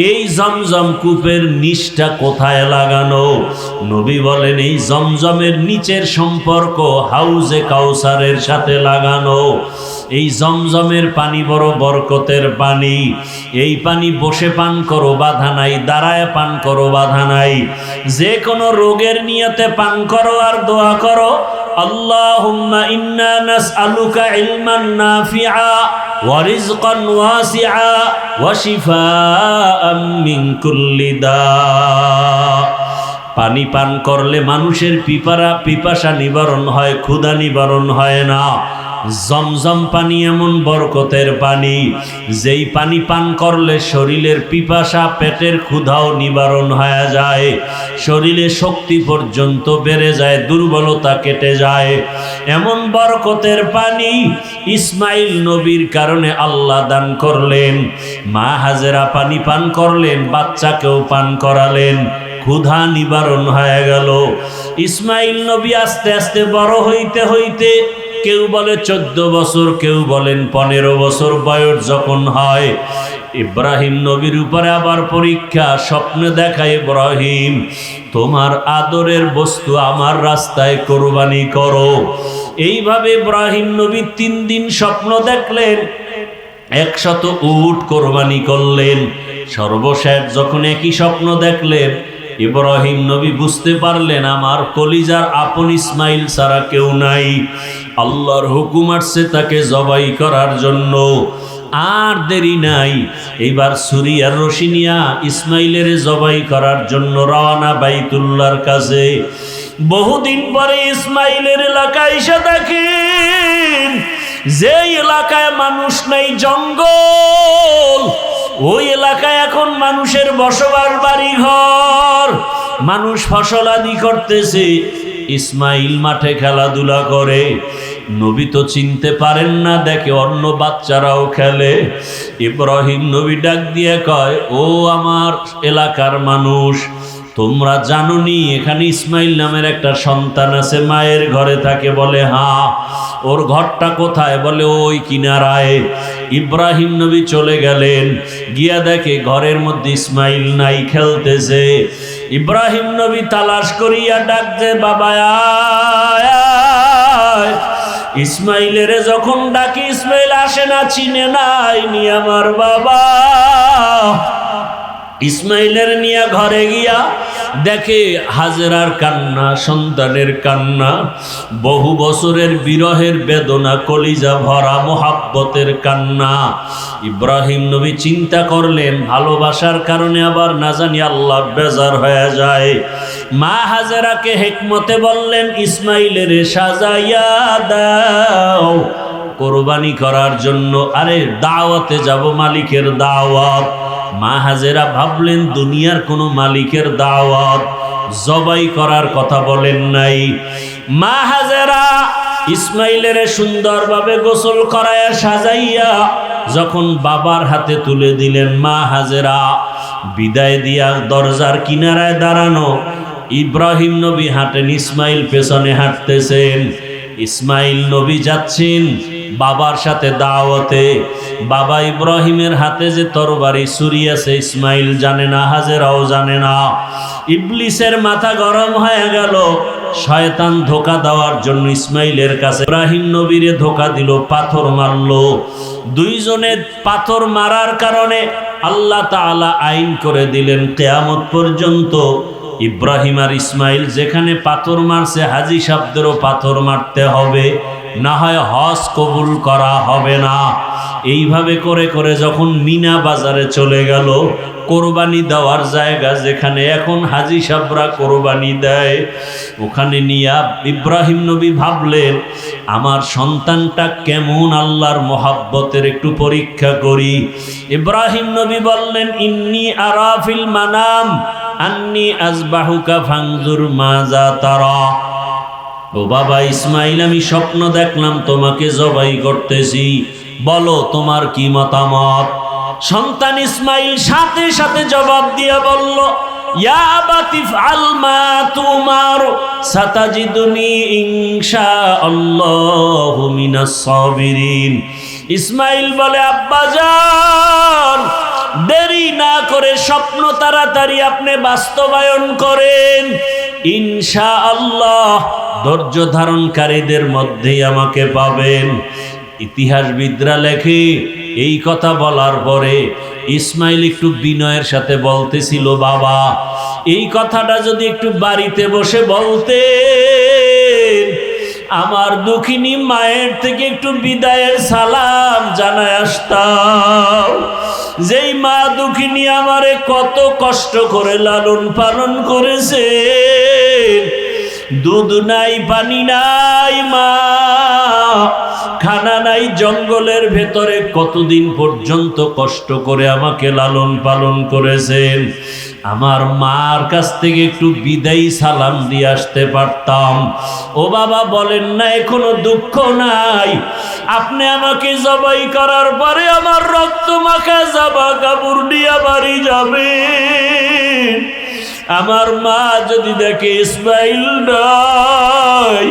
এই জমজম কূপের নিচটা কোথায় লাগানো? নবী বলেন, এই জমজমের নিচের সম্পর্ক হাউজে কাউসারের সাথে লাগানো। এই জমজমের পানি বড় বরকতের পানি। এই পানি বসে পান করো বাধা নাই, দাঁড়ায় পান করো বাধা নাই। যে কোনো রোগের নিয়তে পান করো আর দোয়া করো, আল্লাহুম্মা ইন্না নাসআলুকা ইলমান নাফিআ ওয়া রিজকান ওয়াসিআ ওয়া শিফাআম মিন কুল্লি দা। পানি পান করলে মানুষের পিপাসা নিবারণ হয়, ক্ষুধা নিবারণ হয় না। জমজম পানি এমন বরকতের পানি, যেই পানি পান করলে শরীরের পিপাসা, পেটের ক্ষুধাও নিবারণ হয়ে যায়, শরীরে শক্তি পর্যন্ত বেড়ে যায়, দুর্বলতা কেটে যায়। এমন বরকতের পানি ইসমাইল নবীর কারণে আল্লাহ দান করলেন। মা হাজেরা পানি পান করলেন, বাচ্চাকেও পান করালেন, ক্ষুধা নিবারণ হয়ে গেল। ইসমাইল নবী আস্তে আস্তে বড় হইতে হইতে, কেউ বলে 14 বছর, কেউ বলেন 15 বছর বয়স যখন হয়, ইব্রাহিম নবীর উপরে আবার পরীক্ষা। স্বপ্নে দেখায়, ইব্রাহিম তোমার আদরের বস্তু আমার রাস্তায় কোরবানি করো। এইভাবে ইব্রাহিম নবী 3 দিন স্বপ্ন দেখলেন, 100 উট কোরবানি করলেন। সর্বশেষ যখন একই স্বপ্ন দেখলেন, ইব্রাহিম নবী বুঝতে পারলেন আমার কলিজার আপন ইসমাইল ছাড়া কেউ নাই। আল্লাহর হুকুম আসছে তাকে জবাই করার জন্য। আর দেরি নাই, এইবার ছুরি আর রশি নিয়া ইসমাইলের জবাই করার জন্য রওনা বাইতুল্লাহর কাছে। বহুদিন পরে ইসমাইলের এলাকায় এসে দেখেন, যে এলাকায় মানুষ নেই, জঙ্গল, ওই এলাকায় এখন মানুষের বসবাস, বাড়ি ঘর, মানুষ ফসলাদি করতেছে। ইসমাইল মাঠে খেলাধুলা করে। নবী তো চিনতে পারেন না, দেখে অন্য বাচ্চারাও খেলে। ইব্রাহিম নবী ডাক দিয়ে কয়, ও আমার এলাকার মানুষ, তোমরা জানোনি এখানে ইসমাইল নামের একটা সন্তান আছে, মায়ের ঘরে থাকে? বলে হ্যাঁ। ওর ঘরটা কোথায়? বলে ওই কিনারায়। ইব্রাহিম নবী চলে গেলেন, গিয়া দেখে ঘরের মধ্যে ইসমাইল নাই, খেলতেছে। ইব্রাহিম নবী তালাশ করিয়া ডাকছে, বাবা আয়। ইসমাইলের যখন ডাকি, ইসমাইল আসে না, চিনে নাই নি আমার বাবা। ইসমাইলের নিয়ে ঘরে গিয়া দেখে হাজেরার কান্না, সন্তানের কান্না, বহু বছরের বিরহের বেদনা, কলিজা ভরা মোহাব্বতের কান্না। ইব্রাহিম নবী চিন্তা করলেন, ভালোবাসার কারণে আবার না জানি আল্লাহ বেজার হয়ে যায়। মা হাজেরাকে হেকমতে বললেন, ইসমাইলের সাজাইয়া দাও কোরবানি করার জন্য। আরে দাওয়াতে যাব, মালিকের দাওয়াত। মা হাজেরা ভাবলেন দুনিয়ার কোনো মালিকের দাওয়াত, জবাই করার কথা বলেন নাই। মা হাজেরা ইসমাইলের সুন্দরভাবে গোসল করায়া সাজাইয়া যখন বাবার হাতে তুলে দিলেন, মা হাজেরা বিদায় দিয়া দরজার কিনারায় দাঁড়ানো। ইব্রাহিম নবী হাঁটেন, ইসমাইল পেছনে হাঁটতেছেন। ইসমাইল নবী যাচ্ছেন বাবার সাথে দাওয়াতে। বাবা ইব্রাহিমের হাতে যে তরবারি ছুরি আছে ইসমাইল জানে না, হাজেরাও জানে না। ইবলিসের মাথা গরম হয়ে গেল। শয়তান ধোঁকা দেওয়ার জন্য ইসমাইলের কাছে ইব্রাহিম নবীরে ধোঁকা দিল, পাথর মারলো। দুইজনে পাথর মারার কারণে আল্লাহ তাআলা আইন করে দিলেন কিয়ামত পর্যন্ত ইব্রাহিম আর ইসমাইল যেখানে পাথর মারছে হাজী সাহেবদেরও পাথর মারতে হবে, না হয় হজ কবুল করা হবে না। এইভাবে করে করে যখন মিনা বাজারে চলে গেল, কোরবানি দেওয়ার জায়গা যেখানে এখন হাজী সাহেবরা কোরবানি দেয়, ওখানে নিয়া ইব্রাহিম নবী ভাবলেন আমার সন্তানটা কেমন আল্লাহর মহাব্বতের একটু পরীক্ষা করি। ইব্রাহিম নবী বললেন ইন্নী আরাফিল মানাম আন্নী আজবাহুকা ফানজুর মাজা তারা। ও বাবা ইসমাইল, আমি স্বপ্ন দেখলাম তোমাকে জবাই করতেছি, বলো তোমার কি মতামত। সন্তান ইসমাইল সাথে সাথে জবাব দিয়ে বলল ইয়া আবাতি ফাল মা তুমার সাতাজিদুনি ইনশাআল্লাহু মিনাস সাবিরিন। ইসমাইল বলে আব্বাজান, দেরি না করে স্বপ্ন তাড়াতাড়ি আপনি বাস্তবায়ন করেন, ইনশাআল্লাহ ধৈর্য ধারণকারীদের মধ্যেই আমাকে পাবেন। ইতিহাসবিদরা লেখে এই কথা বলার পরে ইসমাইল একটু বিনয়ের সাথে বলতেছিল বাবা এই কথাটা যদি একটু বাড়িতে বসে বলতেন, আমার দুঃখিনী মায়ের থেকে একটু বিদায়ের সালাম জানায় আসতাম। যেই মা দুঃখিনী আমারে কত কষ্ট করে লালন পালন করেছে, দুধ নাই পানি নাই মা, খানা নাই, জঙ্গলের ভেতরে কতদিন পর্যন্ত কষ্ট করে আমাকে লালন পালন করেছেন। আমার মার কাছ থেকে একটু বিদায়ী সালাম দিয়ে আসতে পারতাম। ও বাবা বলেন না এখনো দুঃখ নাই? আপনি আমাকে জবাই করার পরে আমার রক্ত মাখা জামা কাপড় নিয়ে বাড়ি যাবেন। আমার মা যদি দেখে ইসমাইল নাই,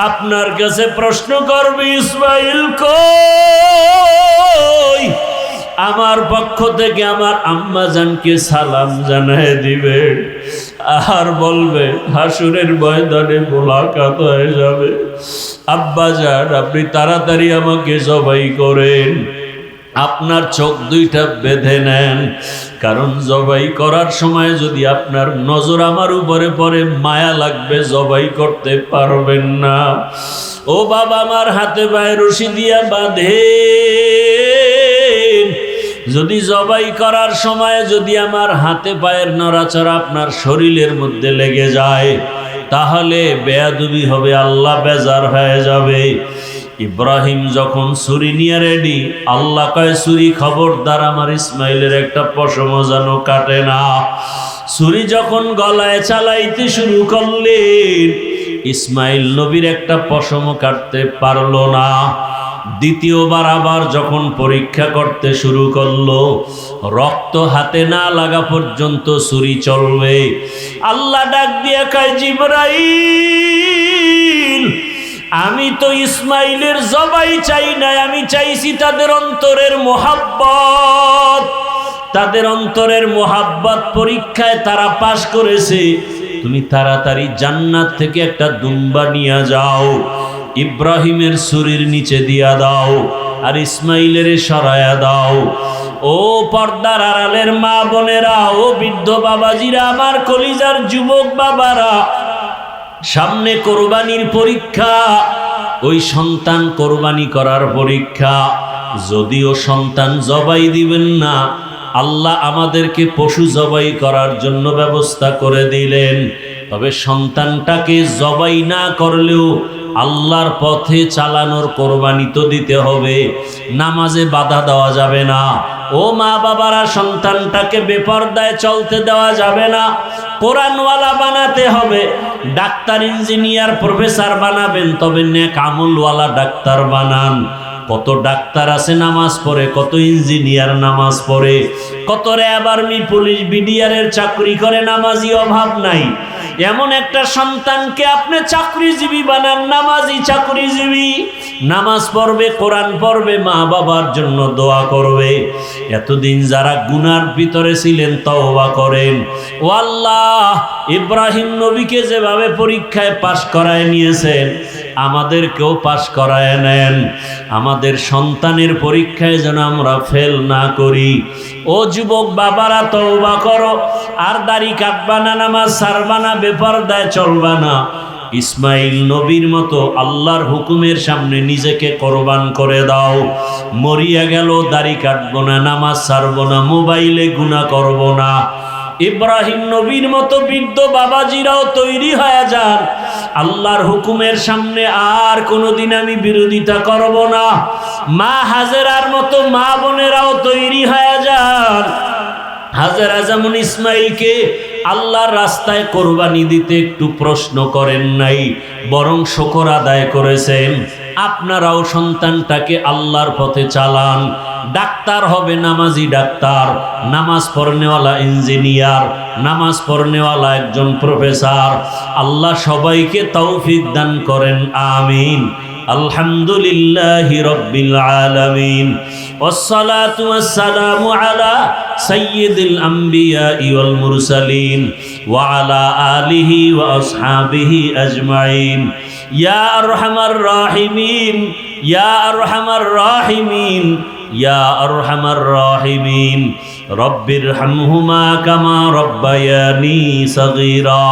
আপনার কাছে প্রশ্ন করবে ইসমাইল কই? আমার পক্ষ থেকে আমার আম্মাজানকে সালাম জানায় দিবে আর বলবে হাসুরের ময়দানে মোলাকাত হয়ে যাবে। আব্বাজান আপনি তাড়াতাড়ি আমাকে জবাই করেন, আপনার চোখ দুইটা বেঁধে নেন, কারণ জবাই করার সময় যদি আপনার নজর আমার উপরে পড়ে মায়া লাগবে, জবাই করতে পারবেন না। ও বাবা আমার হাতে পায়ে রশি দিয়া বাঁধে, যদি জবাই করার সময় যদি আমার হাতে পায়ের নড়াচড়া আপনার শরীরের মধ্যে লেগে যায় তাহলে বেয়াদবি হবে, আল্লাহ বেজার হয়ে যাবে। ইব্রাহিম যখন ছুরি নিয়ে রেডি, আল্লাহ কয় ছুরি খবরদার আমার ইসমাইলের একটা পশম যেন কাটে না। ছুরি যখন গলায় চালাইতে শুরু করলেন, ইসমাইল নবীর একটা পশম কাটতে পারলো না। দ্বিতীয়বার আবার যখন পরীক্ষা করতে শুরু করলো, রক্ত হাতে না লাগা পর্যন্ত ছুরি চলবে। আল্লাহ ডাক দিয়ে কয় জিবরাইল, আমি তো ইসমাইলের জবাই চাই না, আমি চাইছি তাদের অন্তরের মোহাব্বত। তাদের অন্তরের মোহাব্বত পরীক্ষায় তারা পাশ করেছে। তুমি তাড়াতাড়ি জান্নাত থেকে একটা দুম্বা নিয়ে যাও, ইব্রাহিমের ছুরির নিচে দিয়া দাও আর ইসমাইলের সরায়া দাও। ও পর্দার আড়ালের মা বোনেরা, ও বৃদ্ধ বাবাজিরা, আমার কলিজার যুবক বাবারা, সামনে কোরবানির পরীক্ষা, ওই সন্তান কোরবানি করার পরীক্ষা। যদিও সন্তান জবাই দিবেন না, আল্লাহ আমাদেরকে পশু জবাই করার জন্য ব্যবস্থা করে দিলেন। তবে সন্তানটাকে জবাই না করলেও আল্লাহর পথে চালানোর কোরবানি তো দিতে হবে। নামাজে বাধা দেওয়া যাবে না। ও মা বাবারা, সন্তানটাকে বেপরদায় চলতে দেওয়া যাবে না। কোরআনওয়ালা বানাতে হবে। ডাক্তার, ইঞ্জিনিয়ার, প্রফেসর বানাবেন, তবে নেক আমলওয়ালা ডাক্তার বানান। কত ডাক্তার আছে নামাজ পড়ে, কত ইঞ্জিনিয়ার নামাজ পড়ে, কত র্যাব, আর্মি, পুলিশ, বিডিআরের চাকরি করে, নামাজি অভাব নাই। এমন একটা সন্তানকে আপনি চাকরিজীবী বানান, নামাজি চাকরিজীবী। নামাজ পড়বে, কোরআন পড়বে, মা বাবার জন্য দোয়া করবে। এতদিন যারা গুনার ভিতরে ছিলেন তওবা করেন। ও আল্লাহ, ইব্রাহিম নবীকে যেভাবে পরীক্ষায় পাশ করায় নিয়েছেন, আমাদেরকেও পাশ করায় নেন। আমাদের সন্তানের পরীক্ষায় যেন আমরা ফেল না করি। ও যুবক বাবারা, তওবা করো। আর দাড়ি কাটবা না, নামাজ ছাড়বা না, বেপরদায় চলবা না। ইসমাইল নবীর মতো আল্লাহর হুকুমের সামনে নিজেকে কোরবান করে দাও। মরিয়া গেল, দাড়ি কাটবো না, নামাজ ছাড়বো না, মোবাইলে গুনাহ করব না। ইব্রাহিম নবীর মতো বৃদ্ধ বাবাজিরাও তৈরি হয়ে যান। আল্লাহর হুকুমের সামনে আর কোনোদিন আমি বিরোধিতা করব না। মা হাজেরার মতো মা বোনেরাও তৈরি হয়ে যান। হাজেরা যেমন ইসমাইলকে আল্লাহর রাস্তায় কোরবানি দিতে একটু প্রশ্ন করেন নাই, বরং শুকর আদায় করেছেন। আপনারাও সন্তানটাকে আল্লাহর পথে চালান। ডাক্তার হবে নামাজি ডাক্তার, নামাজ পড়নেওয়ালা ইঞ্জিনিয়ার, নামাজ পড়নেওয়ালা একজন প্রফেসর। আল্লাহ সবাইকে তৌফিক দান করেন, আমিন। আলহামদুলিল্লাহি রাব্বিল আলামিন, ওয়াসসালাতু ওয়াসসালামু আলা সাইয়্যিদিল আমবিয়া ওয়াল মুরসালিন ওয়া আলা আলিহি ওয়া আসহাবিহি আজমাইন। ইয়া আরহামার রাহিমিন, ইয়া আরহামার রাহিমিন, ইয়া আরহামার রাহিমিন। রব্বিরহামহুমা কামা রব্বায়ানি সগীরা।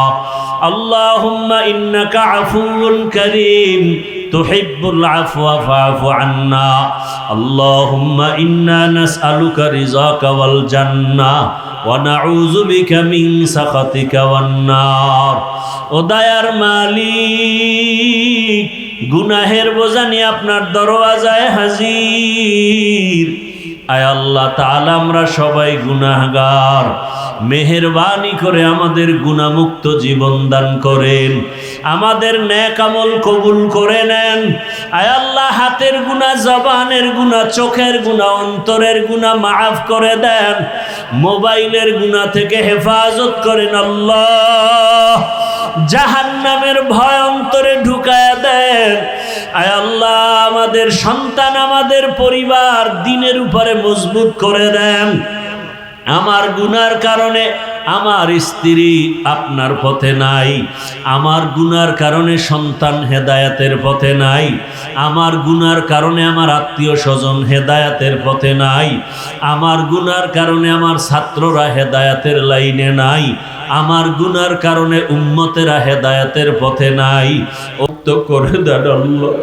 আল্লাহুম্মা ইন্নাকা আফুউন কারীম তুহিব্বুল আফওয়া ফা'ফু আন্না। আল্লাহুম্মা ইন্না নাসআলুকা রিযাকা ওয়াল জান্নাহ ওয়া নাউযু বিকা মিন সাখাতিকা ওয়ান নার। ও দয়ার মালিক, গুনাহের বোঝা নিয়ে আপনার দরওয়াজায় হাজির। আয় আল্লাহ তাআলা, আমরা সবাই গুনাহগার। মেহেরবানি করে আমাদের গুনাহমুক্ত জীবন দান করেন। আমাদের নেক আমল কবুল করে নেন। আয় আল্লাহ, হাতের গুনাহ, জবানের গুনাহ, চোখের গুনাহ, অন্তরের গুনাহ মাফ করে দেন। মোবাইলের গুনাহ থেকে হেফাজত করেন আল্লাহ। জাহান্নামের ভয় অন্তরে ঢুকায়া দেন। আয় আল্লাহ, আমাদের সন্তান, আমাদের পরিবার দ্বীনের উপরে মজবুত করে দেন। আমার গুনার কারণে আমার স্ত্রী আপনার পথে নাই, আমার গুনার কারণে সন্তান হেদায়াতের পথে নাই, আমার গুনার কারণে আমার আত্মীয় স্বজন হেদায়াতের পথে নাই, আমার গুনার কারণে আমার ছাত্ররা হেদায়াতের লাইনে নাই, আমার গুনার কারণে উম্মতেরা হেদায়াতের পথে নাই। মুক্ত করে দেন আল্লাহ।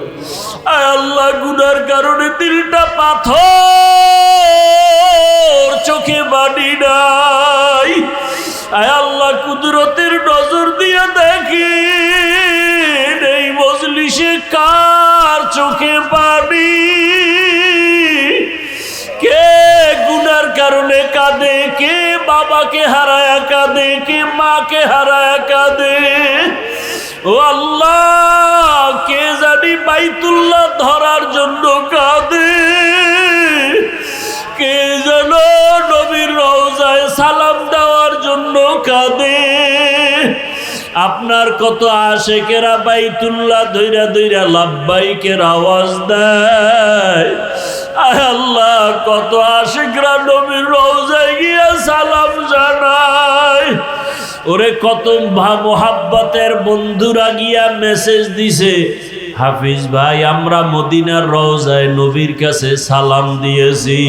আয় আল্লাহ, গুনার কারণে দিলটা পাথর, চোখে বাড়ি নাই। আয় আল্লাহ, কুদরতের নজর দিয়ে দেখি এই মজলিসে কার চোখে পানি, কে গুনার কারণে কাঁদে, কে বাবাকে হারায়া কাঁদে, কে মাকে হারায়া কাঁদে। ও আল্লাহ, কে জানি বাইতুল্লাহ ধরার জন্য কাঁদে, কে যেন নবীর রওজায় সালাম দেওয়ার জন্য কাঁদে। আপনার কত আশেকেরা বাইতুল্লাহ ধইরা ধইরা লাব্বাইকের আওয়াজ দেয়। আয় আল্লাহ, কত আশেকরা নবীর রওজায় গিয়া সালাম জানায়। ওরে কত মোহাব্বতের বন্ধুরা গিয়া মেসেজ দিছে, হাফিজ ভাই আমরা মদিনার রওজায় নবীর কাছে সালাম দিয়েছি।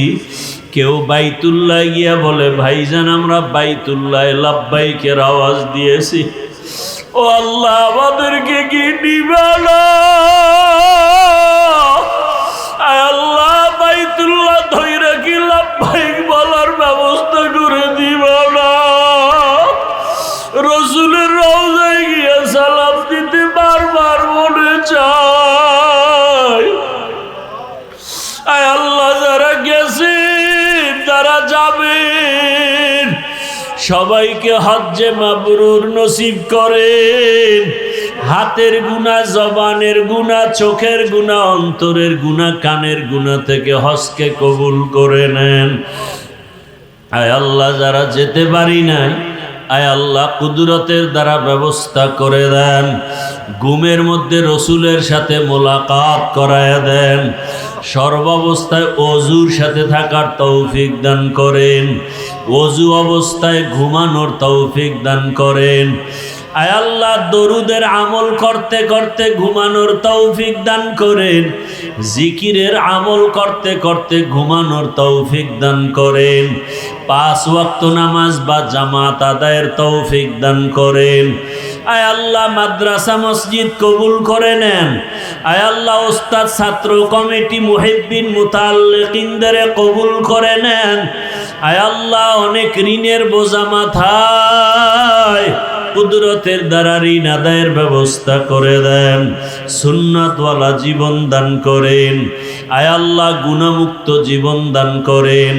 কেউ বাইতুল্লাহ গিয়া বলে, ভাইজান আমরা বাইতুল্লাহ লাব্বাইকের আওয়াজ দিয়েছি। ও আল্লাহ, আমাদেরকে কি দিবা না? আয় আল্লাহ, বাইতুল্লাহ ধইরা কি লাব্বাইক বলার ব্যবস্থা করে দিবা না? রসুলের রওজায় সবাইকে হজ্জে মাবরুর নসিব করেন। হাতের গুনাহ, জবানের গুনাহ, চোখের গুনাহ, অন্তরের গুনাহ, কানের গুনাহ থেকে হজকে কবুল করে নেন। আয় আল্লাহ, যারা যেতে পারি নাই, আয় আল্লাহ কুদরতের দ্বারা ব্যবস্থা করে দেন। ঘুমের মধ্যে রসুলের সাথে মোলাকাত করায় দেন। সর্বাবস্থায় অজুর সাথে থাকার তৌফিক দান করেন। অজু অবস্থায় ঘুমানোর তৌফিক দান করেন। আয় আল্লাহ, দরুদের আমল করতে করতে ঘুমানোর তৌফিক দান করেন। জিকিরের আমল করতে করতে ঘুমানোর তৌফিক দান করেন। 5 ওয়াক্ত নামাজ বা জামাত আদায়ের তৌফিক দান করেন। আয় আল্লাহ, মাদ্রাসা মসজিদ কবুল করে নেন। আয় আল্লাহ, ওস্তাদ ছাত্র কমিটি মুহিব্বিন মুতাল্লিকিনদের কবুল করে নেন। আয় আল্লাহ, অনেক ঋণের বোঝা মাথায়, কুদরতের দ্বারা ঋণ আদায়ের ব্যবস্থা করে দেন। সুন্নাতওয়ালা জীবন দান করেন। আয় আল্লাহ, গুনাহমুক্ত জীবন দান করেন।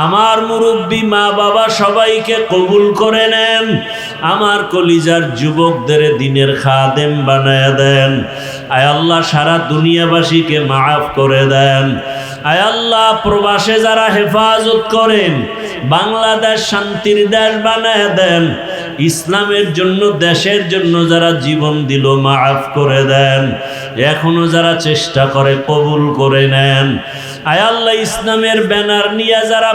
আমার মুরব্বী মা বাবা সবাইকে কবুল করে নেন। আমার কলিজার যুবকদের দিনের খাদেম বানায় দেন। আয় আল্লাহ, সারা দুনিয়াবাসীকে মাফ করে দেন। আয় আল্লাহ, প্রবাসে যারা হেফাজত করেন, বাংলাদেশ শান্তির দেশ বানায় দেন। ইসলামের জন্য, দেশের জন্য যারা জীবন দিল, মাফ করে দেন। এখনো যারা চেষ্টা করে, কবুল করে নেন। আয় আল্লাহ, ইসলামের ব্যানার নিয়ে যারা